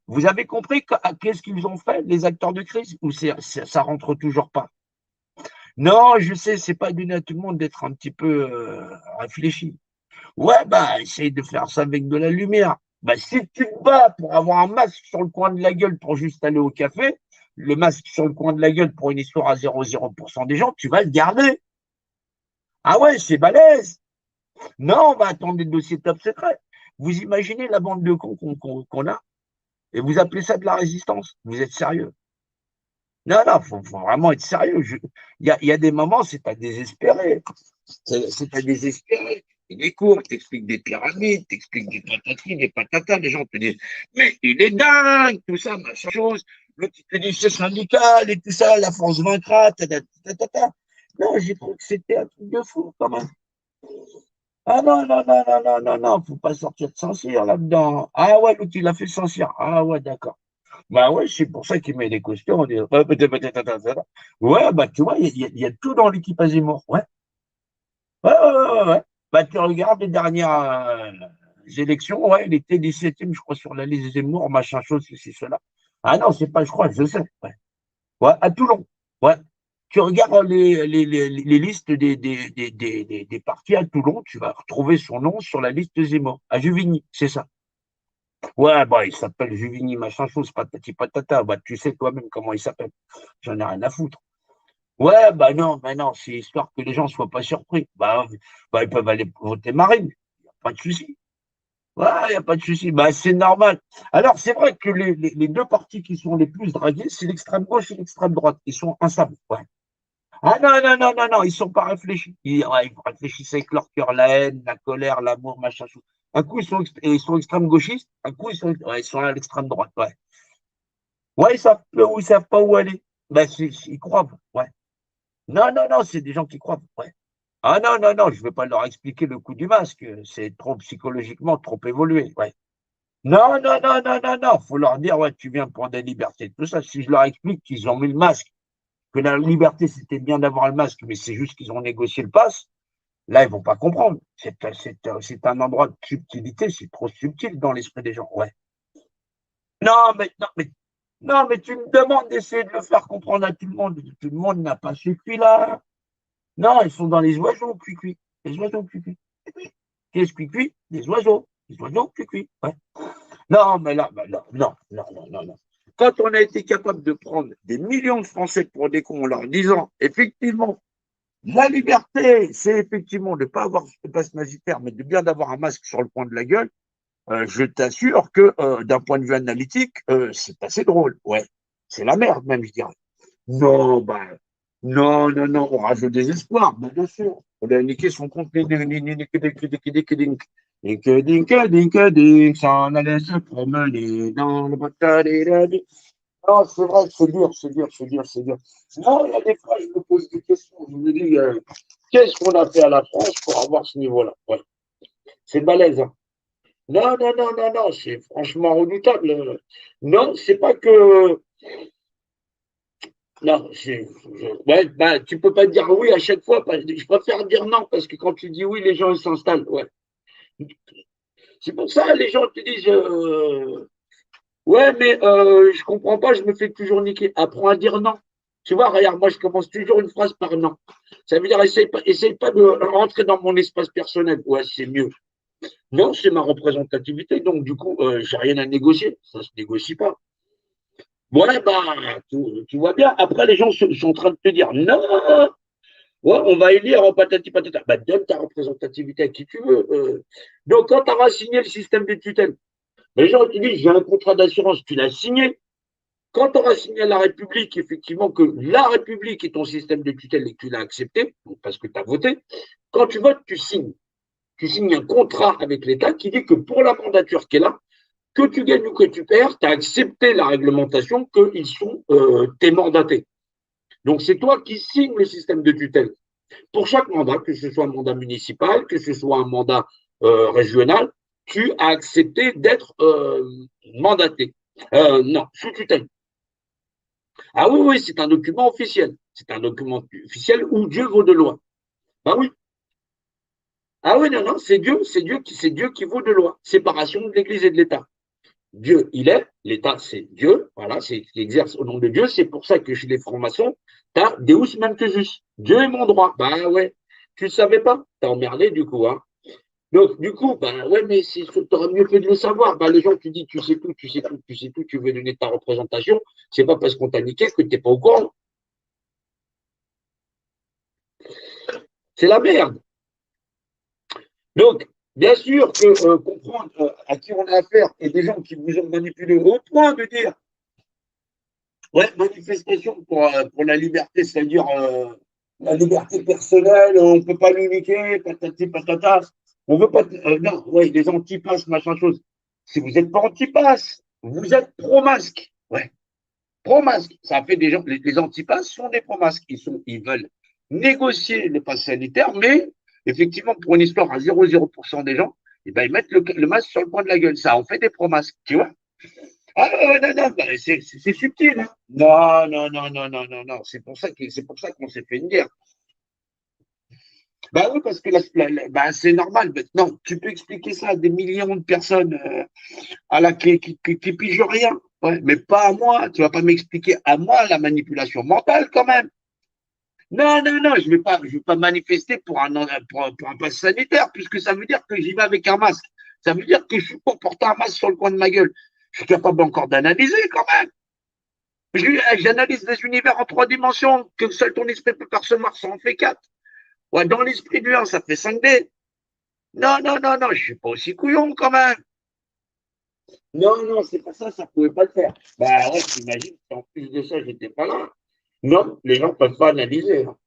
Vous avez compris qu'est-ce qu'ils ont fait, les acteurs de crise, ou ça rentre toujours pas? Non, je sais, c'est pas donné à tout le monde d'être un petit peu réfléchi. Ouais, bah, essaye de faire ça avec de la lumière. Bah, si tu te bats pour avoir un masque sur le coin de la gueule pour juste aller au café, le masque sur le coin de la gueule pour une histoire à 0,0% des gens, tu vas le garder. Ah ouais, c'est balèze. Non, on va attendre des dossiers top secret. Vous imaginez la bande de cons qu'on a et vous appelez ça de la résistance? Vous êtes sérieux? Non, non, faut vraiment être sérieux. Il y a des moments, c'est à désespérer. C'est à désespérer. Des cours, t'expliques des pyramides, t'expliques des patatis, des patatas, les gens te disent, mais il est dingue, tout ça, machin chose. L'autre, il te dit, c'est syndical et tout ça, la France vaincra, Non, j'ai trouvé que c'était un truc de fou, quand même. Ah non, non, non, non, non, non, non, faut pas sortir de Saint-Cyr là-dedans. Ah ouais, l'autre, il a fait Saint-Cyr. Ah ouais, d'accord. Bah ouais, c'est pour ça qu'il met des costumes. On dit, ouais, bah tu vois, il y a tout dans l'équipe Azimour. Ouais. Ouais, ouais, ouais, ouais, ouais. Bah, tu regardes les dernières élections, ouais, il était 17e, je crois, sur la liste Zemmour, machin chose, ceci, cela. Ah non, c'est pas, je crois, je sais. Ouais, ouais, à Toulon. Ouais. Tu regardes les listes des partis à Toulon, tu vas retrouver son nom sur la liste Zemmour. À Juvigny, c'est ça. Ouais, bah, il s'appelle Juvigny, machin chose, patati patata. Bah, tu sais toi-même comment il s'appelle. J'en ai rien à foutre. Ouais, bah non, c'est histoire que les gens ne soient pas surpris. Bah, ils peuvent aller voter Marine, y a pas de souci. Ouais, il n'y a pas de souci. Bah, c'est normal. Alors, c'est vrai que les deux partis qui sont les plus dragués, c'est l'extrême gauche et l'extrême droite. Ils sont instables. Ouais. Ah non, non, non, non, non, ils sont pas réfléchis. Ouais, ils réfléchissent avec leur cœur, la haine, la colère, l'amour, machin, chose. Un coup, ils sont extrême gauchistes, un coup, ils sont à l'extrême droite. Ouais, ouais, ils savent pas où aller. Ben, ils croient. Ouais. Non, non, non, c'est des gens qui croient. Ouais. Ah non, non, non, je ne vais pas leur expliquer le coup du masque. C'est trop psychologiquement trop évolué. Ouais. Non, non, non, non, non, non. Faut leur dire, ouais, tu viens pour des libertés. Tout ça, si je leur explique qu'ils ont mis le masque, que la liberté, c'était bien d'avoir le masque, mais c'est juste qu'ils ont négocié le pass, là, ils vont pas comprendre. C'est un endroit de subtilité, c'est trop subtil dans l'esprit des gens. Ouais. Non, mais, non, mais, non, mais tu me demandes d'essayer de le faire comprendre à tout le monde. Tout le monde n'a pas ce cuit-là. Non, ils sont dans les oiseaux, cuit-cuit. Les oiseaux, cuit-cuit. Qu'est-ce cuit-cuit? Des oiseaux. Les oiseaux, cuit-cuit. Ouais. Non, mais là, non, non, non, non, non, non. Quand on a été capable de prendre des millions de Français pour des cons en leur disant, effectivement, la liberté, c'est effectivement de ne pas avoir de passe magitaire, mais de bien d'avoir un masque sur le coin de la gueule, je t'assure que d'un point de vue analytique, c'est assez drôle. Ouais, c'est la merde même, je dirais. Non, bah, non, non, non, on rajoute des espoirs, bah, bien sûr. On a niqué son compte LinkedIn, s'en allait se promener dans le bataille. Non, c'est vrai que c'est dur, c'est dur, c'est dur, c'est dur. Non, il y a des fois, je me pose des questions. Je me dis, qu'est-ce qu'on a fait à la France pour avoir ce niveau-là? Ouais, c'est balèze, hein. Non, non, non, non, non, c'est franchement redoutable. Non, c'est pas que. Non, ouais, bah, tu peux pas dire oui à chaque fois. Je préfère dire non parce que quand tu dis oui, les gens ils s'installent. Ouais. C'est pour ça les gens te disent ouais, mais je comprends pas, je me fais toujours niquer. Apprends à dire non. Tu vois, regarde, moi je commence toujours une phrase par non. Ça veut dire essaye pas de rentrer dans mon espace personnel. Ouais, c'est mieux. Non, c'est ma représentativité, donc du coup, j'ai rien à négocier. Ça se négocie pas. Ouais, bah, tu vois bien. Après, les gens sont en train de te dire non, ouais, on va élire en patati patata. Bah, donne ta représentativité à qui tu veux. Donc, quand tu auras signé le système de tutelle, les gens te disent j'ai un contrat d'assurance, tu l'as signé. Quand tu auras signé à la République, effectivement, que la République est ton système de tutelle et que tu l'as accepté, parce que tu as voté, quand tu votes, tu signes. Tu signes un contrat avec l'État qui dit que pour la mandature qui est là, que tu gagnes ou que tu perds, tu as accepté la réglementation qu'ils sont tes mandatés. Donc, c'est toi qui signes le système de tutelle. Pour chaque mandat, que ce soit un mandat municipal, que ce soit un mandat régional, tu as accepté d'être mandaté. Non, sous tutelle. Ah oui, oui, c'est un document officiel. C'est un document officiel où Dieu vaut de loi. Ah oui. Ah oui, non, non, c'est Dieu qui vaut de loi. Séparation de l'Église et de l'État. Dieu, il est, l'État, c'est Dieu, voilà, c'est qui exerce au nom de Dieu. C'est pour ça que chez les francs-maçons, t'as Deus Manquejus. Dieu est mon droit. Bah ouais, tu ne savais pas? T'as emmerdé du coup, hein. Donc, du coup, bah ouais, mais t'aurais mieux fait de le savoir. Bah, les gens, tu dis, tu sais tout, tu sais tout, tu sais tout, tu veux donner ta représentation. C'est pas parce qu'on t'a niqué que t'es pas au courant. C'est la merde. Donc, bien sûr que comprendre à qui on a affaire et des gens qui vous ont manipulé au point de dire ouais, manifestation pour la liberté, c'est-à-dire la liberté personnelle, on ne peut pas l'uniquer, patati patata. On veut pas. Non, ouais, les antipasses, machin chose. Si vous n'êtes pas anti-pass, vous êtes pro-masque. Ouais, pro-masque. Ça fait des gens. Les antipasses sont des pro-masques. Ils veulent négocier le pass sanitaire, mais effectivement, pour une histoire à 0,0% des gens, eh ben, ils mettent le masque sur le coin de la gueule. Ça en fait des pro-masques, tu vois. Ah non, non, bah, c'est subtil, hein. Non, non, non, non, non, non, non. C'est pour ça qu'on s'est fait une guerre. Bah oui, parce que bah, c'est normal. Maintenant, tu peux expliquer ça à des millions de personnes qui pigent rien. Ouais, mais pas à moi. Tu vas pas m'expliquer à moi la manipulation mentale quand même. Non, non, non, je vais pas manifester pour un pass sanitaire, puisque ça veut dire que j'y vais avec un masque. Ça veut dire que je suis pour porter un masque sur le coin de ma gueule. Je suis capable encore d'analyser quand même. J'analyse des univers en trois dimensions que seul ton esprit peut percevoir, ça en fait quatre. Ouais, dans l'esprit du 1, ça fait 5D. Non, non, non, non, je suis pas aussi couillon quand même. Non, non, c'est pas ça, ça pouvait pas le faire. Bah ouais, t'imagines, si en plus de ça, j'étais pas là. Non, les gens peuvent pas analyser, hein.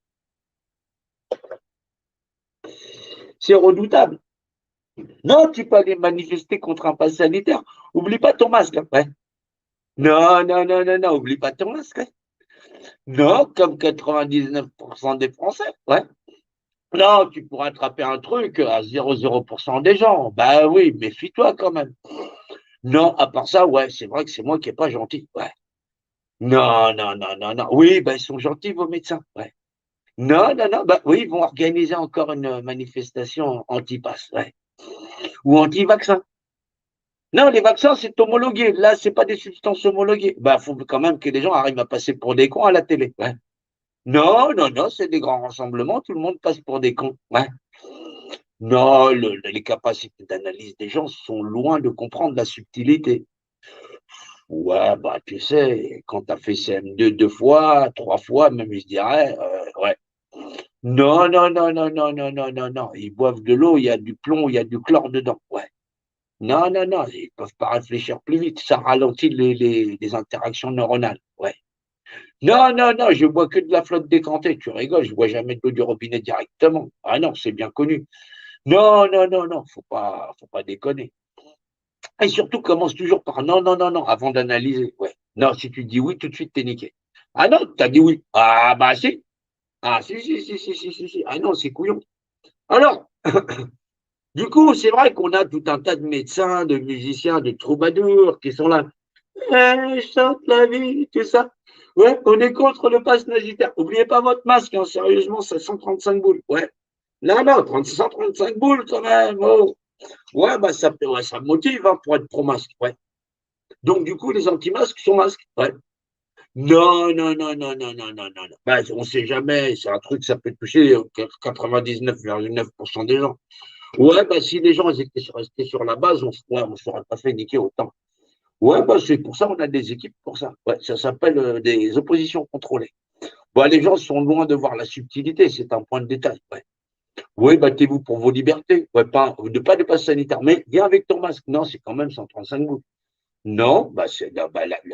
C'est redoutable. Non, tu peux aller manifester contre un pass sanitaire. Oublie pas ton masque après. Non, non, non, non, non, oublie pas ton masque, ouais. Non, comme 99% des Français, ouais. Non, tu pourras attraper un truc à 0,0% des gens. Bah oui, méfie-toi quand même. Non, à part ça, ouais, c'est vrai que c'est moi qui est pas gentil. Ouais. Non, non, non, non, non. Oui, bah, ils sont gentils, vos médecins. Ouais. Non, non, non. Bah oui, ils vont organiser encore une manifestation anti-pass, ouais. Ou anti-vaccin. Non, les vaccins, c'est homologué. Là, c'est pas des substances homologuées. Bah, faut quand même que les gens arrivent à passer pour des cons à la télé. Ouais. Non, non, non, c'est des grands rassemblements. Tout le monde passe pour des cons. Ouais. Non, les capacités d'analyse des gens sont loin de comprendre la subtilité. Ouais, bah, tu sais, quand tu as fait CM2 fois, 3 fois, même, je dirais, ouais. Non, non, non, non, non, non, non, non, non. Ils boivent de l'eau, il y a du plomb, il y a du chlore dedans. Ouais. Non, non, non, ils peuvent pas réfléchir plus vite. Ça ralentit les interactions neuronales. Ouais. Non, non, non, je bois que de la flotte décantée. Tu rigoles, je bois jamais de l'eau du robinet directement. Ah non, c'est bien connu. Non, non, non, non, faut pas déconner. Et surtout, commence toujours par non, non, non, non, avant d'analyser. Ouais. Non, si tu dis oui, tout de suite, t'es niqué. Ah non, t'as dit oui. Ah bah si. Ah si, si, si, si, si, si, si. Ah non, c'est couillon. Alors, du coup, c'est vrai qu'on a tout un tas de médecins, de musiciens, de troubadours qui sont là. Eh, je chante la vie, tout ça. Ouais, on est contre le pass sanitaire. Oubliez pas votre masque, hein, sérieusement, c'est 135 boules. Ouais. Non, non, 135 boules quand même. Oh. Ouais, bah ouais, ça me motive hein, pour être pro-masque. Ouais. Donc, du coup, les anti-masques sont masques. Ouais. Non, non, non, non, non, non, non, non. Bah, on ne sait jamais. C'est un truc, ça peut toucher 99,9% des gens. Ouais, bah, si les gens étaient restés sur la base, on ne serait pas fait niquer autant. Ouais, bah, c'est pour ça qu'on a des équipes pour ça. Ouais, ça s'appelle des oppositions contrôlées. Bah, les gens sont loin de voir la subtilité, c'est un point de détail. Ouais. Oui, battez-vous pour vos libertés. Ouais, pas, pas de passe sanitaire, mais viens avec ton masque. Non, c'est quand même 135 bouts. Non, bah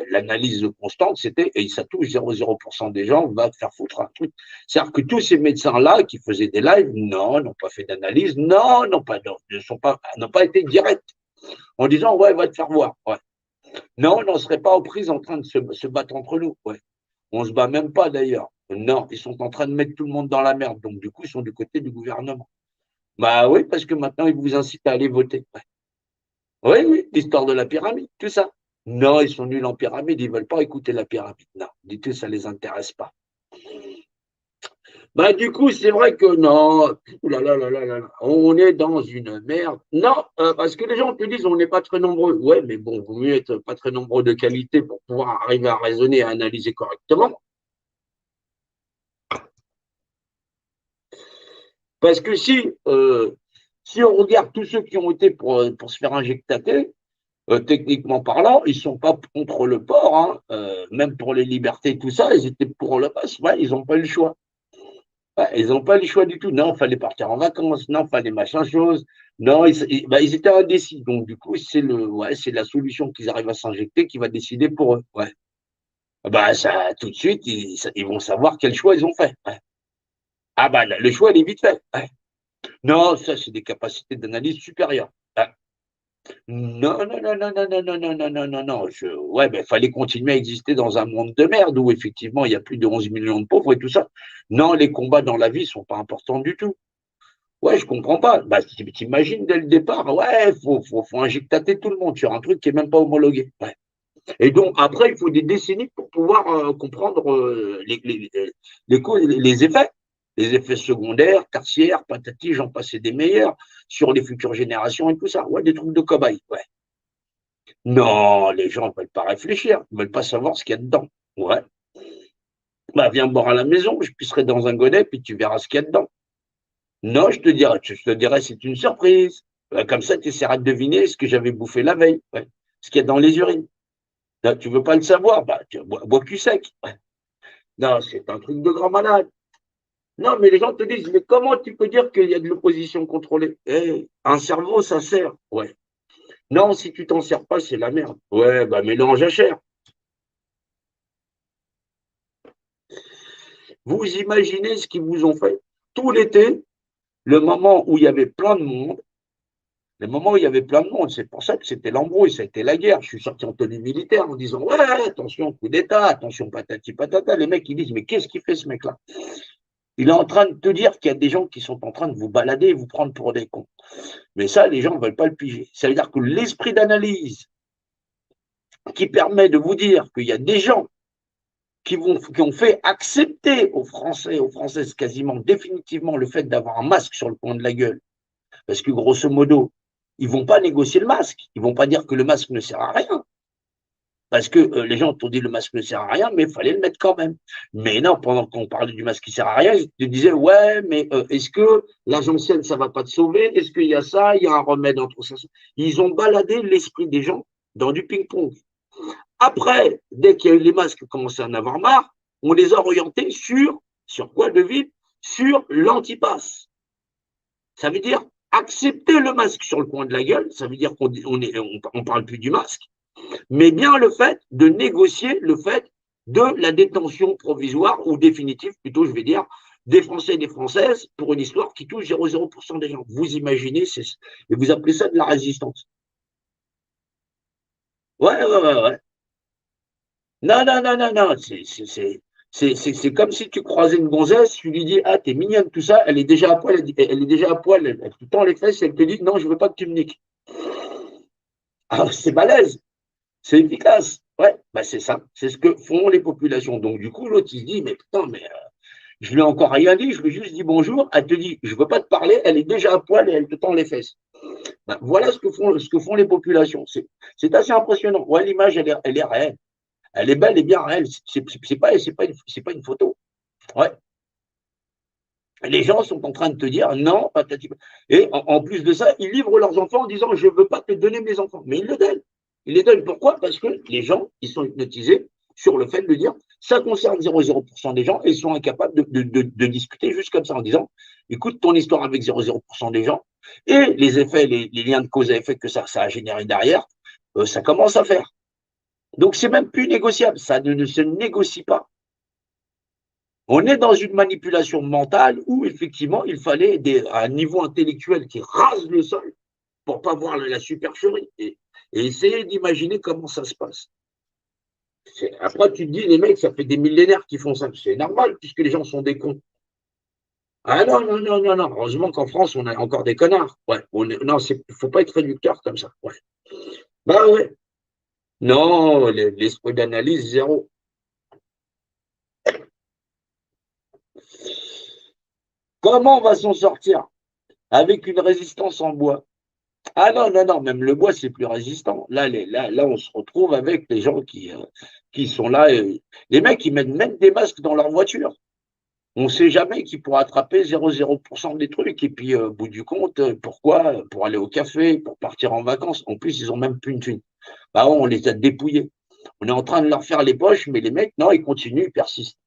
l'analyse constante, c'était, et ça touche 0,0% des gens, on va te faire foutre un truc. C'est-à-dire que tous ces médecins-là qui faisaient des lives, non, n'ont pas fait d'analyse, non, n'ont pas été directs en disant, ouais, va te faire voir. Ouais. Non, on n'en serait pas aux prises en train de se battre entre nous. Ouais. On se bat même pas d'ailleurs. Non, ils sont en train de mettre tout le monde dans la merde. Donc, du coup, ils sont du côté du gouvernement. Bah oui, parce que maintenant, ils vous incitent à aller voter. Ouais. Oui, oui, l'histoire de la pyramide, tout ça. Non, ils sont nuls en pyramide, ils ne veulent pas écouter la pyramide. Non, du tout, ça ne les intéresse pas. Bah, du coup, c'est vrai que non, là, là, là, là, là, on est dans une merde. Non, parce que les gens te disent on n'est pas très nombreux. Ouais, mais bon, vaut mieux être pas très nombreux de qualité pour pouvoir arriver à raisonner et à analyser correctement. Parce que si on regarde tous ceux qui ont été pour se faire injecter, techniquement parlant, ils ne sont pas contre le port, hein. Même pour les libertés, tout ça, ils étaient pour le pass. Ouais, ils n'ont pas eu le choix. Ouais, ils n'ont pas eu le choix du tout. Non, il fallait partir en vacances. Non, il fallait machin chose. Non, ils étaient indécis. Donc, du coup, c'est la solution qu'ils arrivent à s'injecter qui va décider pour eux. Ouais. Bah, ça, tout de suite, ils vont savoir quel choix ils ont fait. Ouais. Ah, bah, le choix, il est vite fait. Ouais. Non, ça, c'est des capacités d'analyse supérieures. Ouais. Non, non, non, non, non, non, non, non, non, non, non, non. Ouais, ben, fallait continuer à exister dans un monde de merde où effectivement il y a plus de 11 millions de pauvres et tout ça. Non, les combats dans la vie sont pas importants du tout. Ouais, je comprends pas. Bah, t'imagines dès le départ, ouais, faut injecter tout le monde sur un truc qui est même pas homologué. Ouais. Et donc après, il faut des décennies pour pouvoir comprendre les effets. Les effets secondaires, tertiaires, patati, j'en passais des meilleurs sur les futures générations et tout ça. Ouais, des trucs de cobaye. Ouais. Non, les gens ne veulent pas réfléchir, ils ne veulent pas savoir ce qu'il y a dedans. Ouais. Bah, viens boire à la maison, je pisserai dans un godet, puis tu verras ce qu'il y a dedans. Non, je te dirais, c'est une surprise. Comme ça, tu essaieras de deviner ce que j'avais bouffé la veille, ouais. Ce qu'il y a dans les urines. Non, tu veux pas le savoir, bah, bois cul sec. Ouais. Non, c'est un truc de grand malade. Non, mais les gens te disent, mais comment tu peux dire qu'il y a de l'opposition contrôlée? Un cerveau, ça sert. Ouais. Non, si tu t'en sers pas, c'est la merde. Ouais, bah mélange à chair. Vous imaginez ce qu'ils vous ont fait tout l'été, le moment où il y avait plein de monde, le moment où il y avait plein de monde, c'est pour ça que c'était l'embrouille, ça a été la guerre. Je suis sorti en tenue militaire en disant, ouais, attention, coup d'État, attention, patati patata. Les mecs, ils disent, mais qu'est-ce qu'il fait ce mec-là? Il est en train de te dire qu'il y a des gens qui sont en train de vous balader et vous prendre pour des cons. Mais ça, les gens ne veulent pas le piger. Ça veut dire que l'esprit d'analyse qui permet de vous dire qu'il y a des gens qui ont fait accepter aux Français, aux Françaises quasiment définitivement le fait d'avoir un masque sur le coin de la gueule. Parce que grosso modo, ils ne vont pas négocier le masque. Ils ne vont pas dire que le masque ne sert à rien. Parce que les gens t'ont dit le masque ne sert à rien, mais il fallait le mettre quand même. Mais non, pendant qu'on parlait du masque qui sert à rien, ils te disaient, ouais, mais est-ce que l'agentienne, ça va pas te sauver? Est-ce qu'il y a ça? Il y a un remède entre ça? Ils ont baladé l'esprit des gens dans du ping-pong. Après, dès qu'il y a eu les masques commençaient à en avoir marre, on les a orientés sur quoi, devine? Sur l'antipasse. Ça veut dire accepter le masque sur le coin de la gueule, ça veut dire qu'on parle plus du masque, mais bien le fait de négocier le fait de la détention provisoire ou définitive, plutôt je vais dire, des Français et des Françaises pour une histoire qui touche 0,0% des gens. Vous imaginez, et vous appelez ça de la résistance. Ouais, ouais, ouais, ouais. Non, non, non, non, non, c'est comme si tu croisais une gonzesse, tu lui dis, ah, t'es mignonne, tout ça, elle est déjà à poil, elle est déjà à poil, elle te tend les fesses, elle te dit, non, je veux pas que tu me niques. Ah, c'est balèze. C'est efficace. Ouais, bah c'est ça. C'est ce que font les populations. Donc, du coup, l'autre, il se dit, mais putain, mais je lui ai encore rien dit, je lui ai juste dit bonjour. Elle te dit, je veux pas te parler, elle est déjà à poil et elle te tend les fesses. Bah, voilà ce que font les populations. C'est assez impressionnant. Ouais, l'image, elle est réelle. Elle est belle et bien réelle. C'est pas une photo. Ouais. Les gens sont en train de te dire non, patati. Et en plus de ça, ils livrent leurs enfants en disant je ne veux pas te donner mes enfants. Mais ils le donnent. Ils les donnent pourquoi? Parce que les gens, ils sont hypnotisés sur le fait de dire ça concerne 0,0% des gens et ils sont incapables de discuter juste comme ça en disant écoute ton histoire avec 0,0% des gens et les effets, les liens de cause à effet que ça a généré derrière, ça commence à faire. Donc c'est même plus négociable, ça ne se négocie pas. On est dans une manipulation mentale où effectivement il fallait un niveau intellectuel qui rase le sol pour ne pas voir la supercherie et essayer d'imaginer comment ça se passe. Après, tu te dis, les mecs, ça fait des millénaires qu'ils font ça. C'est normal puisque les gens sont des cons. Ah non, non, non, non, non. Heureusement qu'en France, on a encore des connards. Ouais, non, il ne faut pas être réducteur comme ça. Ouais. Bah ouais. Non, l'esprit d'analyse, zéro. Comment on va s'en sortir? Avec une résistance en bois. Ah non, non, non, même le bois, c'est plus résistant. Là, on se retrouve avec les gens qui sont là. Les mecs, ils mettent même des masques dans leur voiture. On ne sait jamais qui pourra attraper 0,0% des trucs. Et puis, au bout du compte, pourquoi? Pour aller au café, pour partir en vacances. En plus, ils n'ont même plus une thune. Bah, on les a dépouillés. On est en train de leur faire les poches, mais les mecs, non, ils continuent, ils persistent.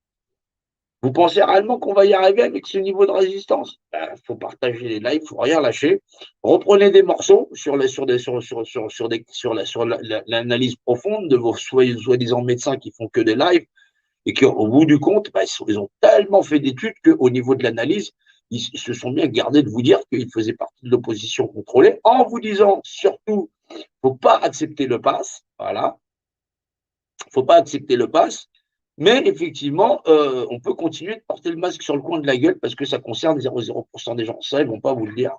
Vous pensez réellement qu'on va y arriver avec ce niveau de résistance? Il faut partager les lives, il ne faut rien lâcher. Reprenez des morceaux sur l'analyse profonde de vos soi-disant médecins qui font que des lives et qui, au bout du compte, ils ont tellement fait d'études qu'au niveau de l'analyse, ils se sont bien gardés de vous dire qu'ils faisaient partie de l'opposition contrôlée en vous disant surtout, il ne faut pas accepter le pass. Voilà. Il ne faut pas accepter le pass. Mais effectivement, on peut continuer de porter le masque sur le coin de la gueule parce que ça concerne 0,0% des gens. Ça, ils ne vont pas vous le dire.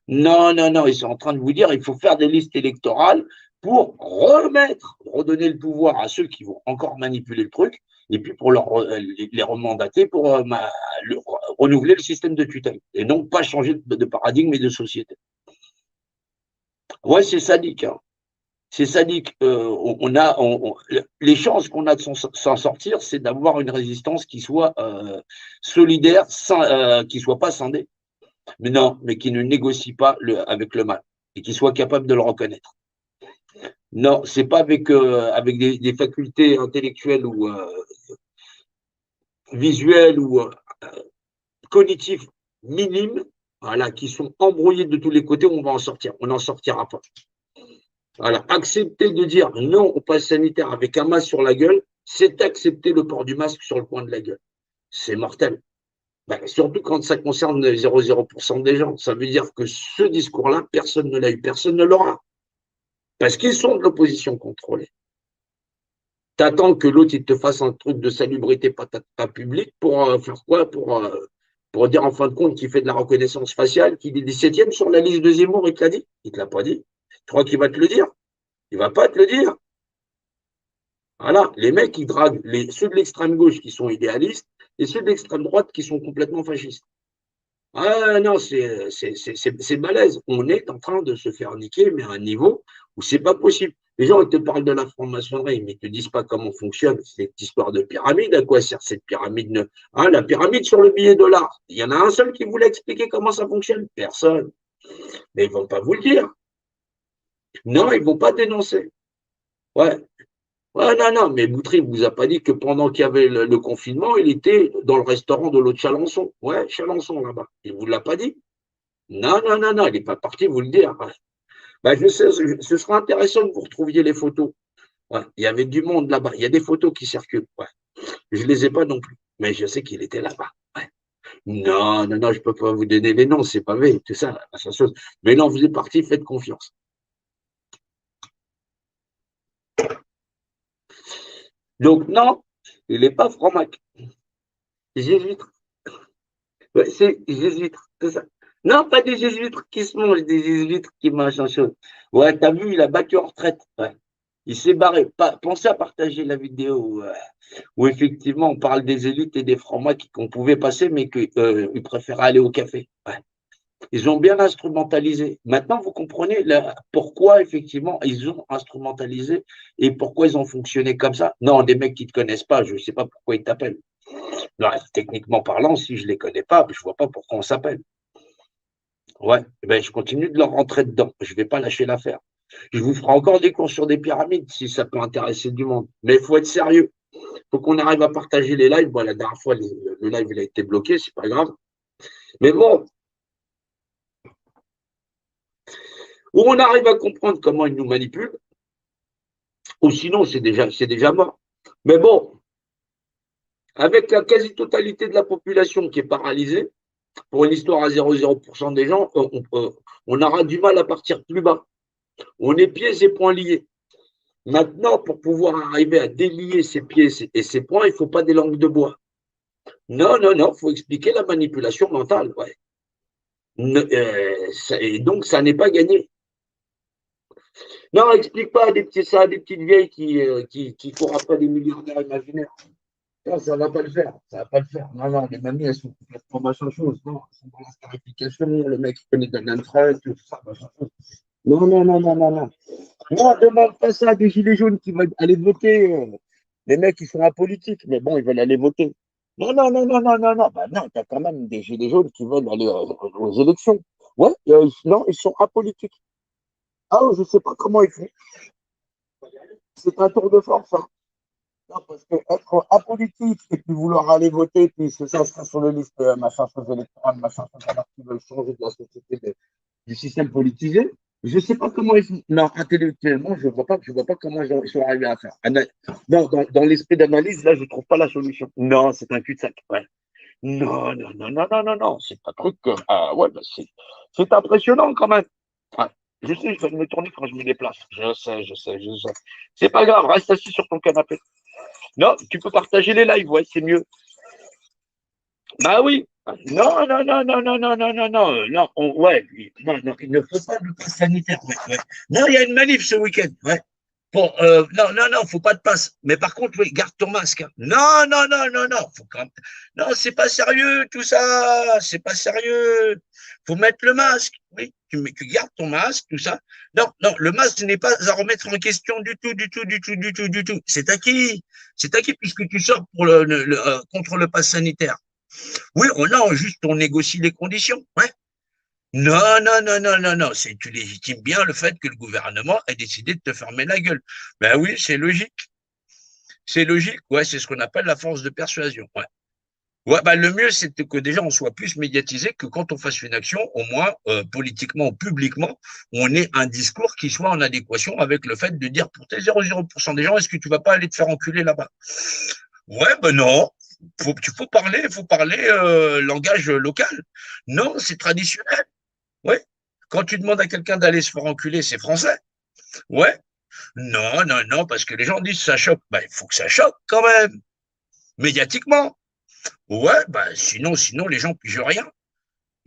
Non, non, non, ils sont en train de vous dire qu'il faut faire des listes électorales pour redonner le pouvoir à ceux qui vont encore manipuler le truc, et puis pour les remandater pour renouveler le système de tutelle, et donc pas changer de paradigme et de société. Ouais, c'est sadique. Hein. C'est sadique. Les chances qu'on a de s'en sortir, c'est d'avoir une résistance qui soit solidaire, qui ne soit pas scindée, mais non, mais qui ne négocie pas avec le mal et qui soit capable de le reconnaître. Non, c'est pas avec des facultés intellectuelles ou visuelles ou cognitifs minimes, voilà, qui sont embrouillés de tous les côtés, on va en sortir. On n'en sortira pas. Voilà. Accepter de dire non au pass sanitaire avec un masque sur la gueule, c'est accepter le port du masque sur le coin de la gueule. C'est mortel. Ben, surtout quand ça concerne 0,0% des gens. Ça veut dire que ce discours-là, personne ne l'a eu, personne ne l'aura. Parce qu'ils sont de l'opposition contrôlée. T'attends que l'autre il te fasse un truc de salubrité pas publique pour faire quoi pour dire en fin de compte qu'il fait de la reconnaissance faciale, qu'il est 17e sur la liste de Zemmour, il te l'a dit? Il te l'a pas dit. Tu crois qu'il va te le dire? Il va pas te le dire. Voilà, les mecs, ils draguent ceux de l'extrême gauche qui sont idéalistes et ceux de l'extrême droite qui sont complètement fascistes. Ah non, c'est balèze. On est en train de se faire niquer, mais à un niveau où c'est pas possible. Les gens, ils te parlent de la franc-maçonnerie, mais ils te disent pas comment fonctionne cette histoire de pyramide. À quoi sert cette pyramide? Hein, la pyramide sur le billet dollar. Il y en a un seul qui voulait expliquer comment ça fonctionne. Personne. Mais ils vont pas vous le dire. Non, ils vont pas dénoncer. Ouais. Ouais, non, non, mais Boutry ne vous a pas dit que pendant qu'il y avait le confinement, il était dans le restaurant de l'autre Chalençon. Ouais, Chalençon, là-bas. Il vous l'a pas dit? Non, non, non, non, il n'est pas parti vous le dire. Ben, je sais, ce sera intéressant que vous retrouviez les photos. Ouais, il y avait du monde là-bas. Il y a des photos qui circulent. Ouais. Je ne les ai pas non plus. Mais je sais qu'il était là-bas. Ouais. Non, non, non, je ne peux pas vous donner les noms, c'est pas vrai, tout ça, la chose. Mais non, vous êtes parti, faites confiance. Donc, non, il n'est pas franc-mac. Jésuite. Ouais, c'est jésuite, c'est ça. Non, pas des jésuites qui se mangent, des jésuites qui mangent en chose. Ouais, t'as vu, il a battu en retraite. Ouais. Il s'est barré. Pensez à partager la vidéo où effectivement on parle des élites et des francs-macs qu'on pouvait passer, mais qu'ils préféraient aller au café. Ouais. Ils ont bien instrumentalisé. Maintenant, vous comprenez pourquoi effectivement ils ont instrumentalisé et pourquoi ils ont fonctionné comme ça. Non, des mecs qui ne te connaissent pas, je ne sais pas pourquoi ils t'appellent. Là, techniquement parlant, si je ne les connais pas, je ne vois pas pourquoi on s'appelle. Ouais, ben, je continue de leur rentrer dedans. Je ne vais pas lâcher l'affaire. Je vous ferai encore des cours sur des pyramides si ça peut intéresser du monde. Mais il faut être sérieux. Il faut qu'on arrive à partager les lives. Bon, la dernière fois, le live il a été bloqué, c'est pas grave. Mais bon, où on arrive à comprendre comment ils nous manipulent, ou sinon c'est déjà mort. Mais bon, avec la quasi-totalité de la population qui est paralysée, pour une histoire à 0,0% des gens, on aura du mal à partir plus bas. On est pieds et poings liés. Maintenant, pour pouvoir arriver à délier ses pieds et ses poings, il ne faut pas des langues de bois. Non, non, non, il faut expliquer la manipulation mentale. Ouais. Et donc, ça n'est pas gagné. Non, explique pas à des petites vieilles qui courent après des millionnaires imaginaires. Ça ne va pas le faire. Ça va pas le faire. Non, non, les mamies, elles sont complètement machin chose. Non, elles sont dans la scarification. Le mec, il connaît Donald Trump, tout ça, machin chose. Non, non, non, non, non, non. Non, demande pas ça à des gilets jaunes qui veulent aller voter. Les mecs, ils sont apolitiques, mais bon, ils veulent aller voter. Non, non, non, non, non, non, non. Bah non, t'as quand même des gilets jaunes qui veulent aller aux élections. Ouais, non, ils sont apolitiques. Ah, je sais pas comment ils font. C'est un tour de force, hein. Non, parce que être apolitique et puis vouloir aller voter, puis ça sera sur les listes, machin, chose électorale, machin, chose, alors qu'ils veulent changer de la société, du système politisé. Je ne sais pas comment ils font. Non, intellectuellement, je vois pas comment ils sont arrivés à faire. Non, dans l'esprit d'analyse, là, je ne trouve pas la solution. Non, c'est un cul-de-sac. Ouais. Non, non, non, non, non, non, non. C'est un truc. Ouais, bah, c'est impressionnant quand même. Ouais. Je sais, je vais me tourner quand je me déplace. Je sais, je sais, je sais. C'est pas grave, reste assis sur ton canapé. Non, tu peux partager les lives, ouais, c'est mieux. Bah oui. Non, non, non, non, non, non, non, non, non, non, ouais, non, non, il ne faut pas de passe sanitaire, ouais, ouais. Non, il y a une manif ce week-end, ouais. Bon, non, non, non, faut pas de passe. Mais par contre, oui, garde ton masque. Hein. Non, non, non, non, non, faut quand même... Non, c'est pas sérieux tout ça, c'est pas sérieux. Faut mettre le masque. Oui, tu gardes ton masque, tout ça. Non, non, le masque n'est pas à remettre en question du tout, du tout, du tout, du tout, du tout. C'est acquis puisque tu sors pour contre le pass sanitaire. Oui, on négocie les conditions. Ouais. Non, non, non, non, non, non. Tu légitimes bien le fait que le gouvernement ait décidé de te fermer la gueule. Ben oui, c'est logique. C'est logique. Ouais, c'est ce qu'on appelle la force de persuasion. Ouais. Ouais, bah, le mieux, c'est que déjà, on soit plus médiatisé, que quand on fasse une action, au moins, politiquement ou publiquement, on ait un discours qui soit en adéquation avec le fait de dire pour tes 0,0% des gens, est-ce que tu vas pas aller te faire enculer là-bas? Ouais, ben non. Faut parler langage local. Non, c'est traditionnel. Ouais. Quand tu demandes à quelqu'un d'aller se faire enculer, c'est français. Ouais. Non, non, non, parce que les gens disent ça choque. Ben, il faut que ça choque quand même, médiatiquement. Ouais, bah sinon les gens pigent rien.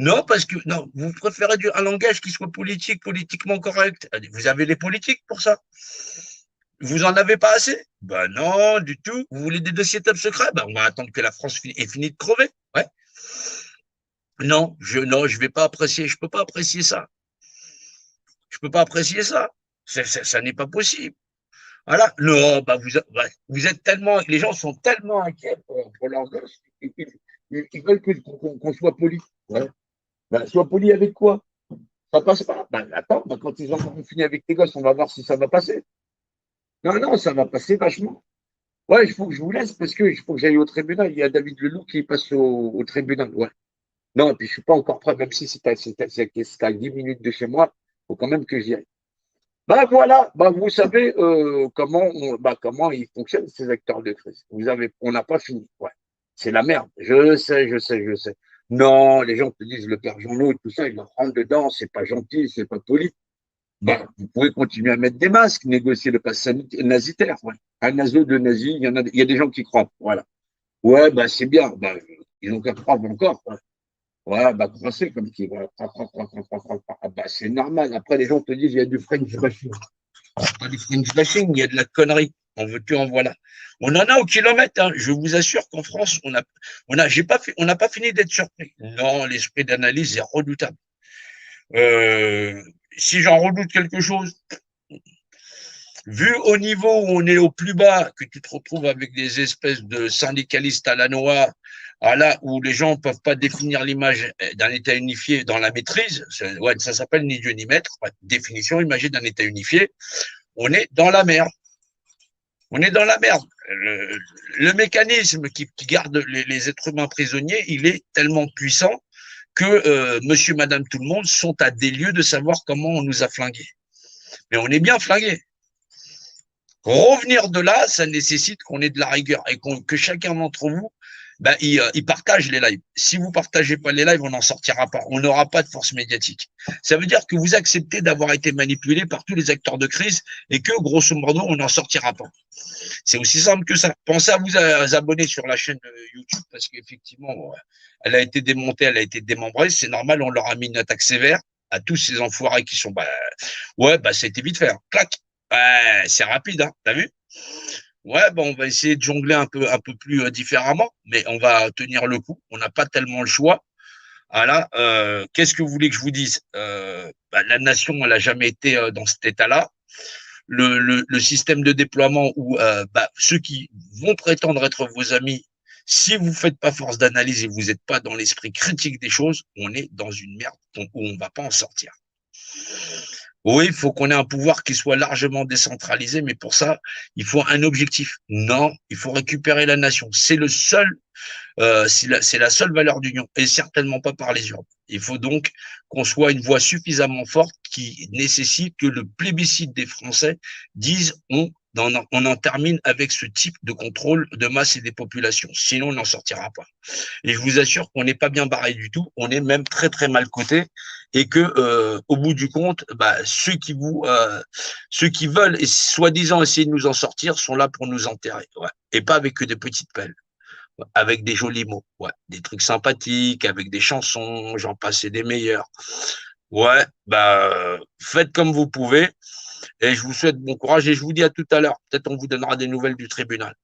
Non, parce que non, vous préférez un langage qui soit politique, politiquement correct. Vous avez les politiques pour ça. Vous en avez pas assez? Ben non, du tout. Vous voulez des dossiers top secret? Ben on va attendre que la France ait fini de crever. Ouais. Non, je vais pas apprécier. Je peux pas apprécier ça. Je peux pas apprécier ça. Ça n'est pas possible. Voilà. Non, bah, vous êtes tellement, les gens sont tellement inquiets pour leurs gosses. Ils veulent qu'on soit poli. Ouais. Ben, sois poli avec quoi? Ça passe pas. Ben, attends, ben, quand ils auront fini avec tes gosses, on va voir si ça va passer. Non, non, ça va passer vachement. Ouais, il faut que je vous laisse parce que il faut que j'aille au tribunal. Il y a David Leloup qui passe au tribunal. Ouais. Non, et puis je suis pas encore prêt, même si c'est à 10 minutes de chez moi, il faut quand même que j'y aille. Bah voilà, bah vous savez comment ils fonctionnent ces acteurs de crise. On n'a pas fini. Ouais. C'est la merde. Je sais, je sais, je sais. Non, les gens te disent le père Jean-Loup et tout ça, ils leur rentrent dedans, c'est pas gentil, c'est pas poli. Ben, vous pouvez continuer à mettre des masques, négocier le pass nazitaire. Ouais. Un nazo de nazi, il y a des gens qui croient. Voilà. Ouais, bah c'est bien. Ben, ils ont qu'à croire encore. Ouais, ouais bah croissez comme qui. Voilà. Ah, bah, c'est normal. Après, les gens te disent il y a du French bashing. Pas du French bashing, il y a de la connerie. On veut que en voilà. On en a au kilomètre. Hein. Je vous assure qu'en France, on n'a pas fini d'être surpris. Non, l'esprit d'analyse est redoutable. Euh, si j'en redoute quelque chose, vu au niveau où on est au plus bas, que tu te retrouves avec des espèces de syndicalistes à la noix, à là où les gens ne peuvent pas définir l'image d'un État unifié dans la maîtrise, ouais, ça s'appelle ni Dieu ni maître, ouais, définition imagée d'un État unifié, on est dans la merde. On est dans la merde. Le mécanisme qui garde les êtres humains prisonniers, il est tellement puissant que monsieur, madame, tout le monde sont à des lieux de savoir comment on nous a flingués. Mais on est bien flingués. Revenir de là, ça nécessite qu'on ait de la rigueur et que chacun d'entre vous, ben, il partage les lives. Si vous partagez pas les lives, on n'en sortira pas. On n'aura pas de force médiatique. Ça veut dire que vous acceptez d'avoir été manipulé par tous les acteurs de crise et que, grosso modo, on n'en sortira pas. C'est aussi simple que ça. Pensez à vous abonner sur la chaîne YouTube parce qu'effectivement, elle a été démontée, elle a été démembrée. C'est normal, on leur a mis une attaque sévère à tous ces enfoirés qui sont, ouais, ça a été vite fait. Hein. Clac. Ouais, c'est rapide, hein. T'as vu? Ouais, on va essayer de jongler un peu plus différemment, mais on va tenir le coup. On n'a pas tellement le choix. Voilà. Qu'est-ce que vous voulez que je vous dise? La nation, elle n'a jamais été dans cet état-là. Le système de déploiement où ceux qui vont prétendre être vos amis, si vous ne faites pas force d'analyse et vous n'êtes pas dans l'esprit critique des choses, on est dans une merde où on ne va pas en sortir. Oui, il faut qu'on ait un pouvoir qui soit largement décentralisé, mais pour ça, il faut un objectif. Non, il faut récupérer la nation. C'est le seul, c'est la seule valeur d'union, et certainement pas par les urnes. Il faut donc qu'on soit une voix suffisamment forte qui nécessite que le plébiscite des Français dise on en termine avec ce type de contrôle de masse et des populations. Sinon, on n'en sortira pas. Et je vous assure qu'on n'est pas bien barré du tout. On est même très très mal coté et que au bout du compte, ceux qui veulent et soi-disant essayer de nous en sortir sont là pour nous enterrer. Ouais. Et pas avec que des petites pelles, ouais. Avec des jolis mots, ouais. Des trucs sympathiques, avec des chansons, j'en passe et des meilleurs. Ouais, faites comme vous pouvez et je vous souhaite bon courage et je vous dis à tout à l'heure. Peut-être on vous donnera des nouvelles du tribunal.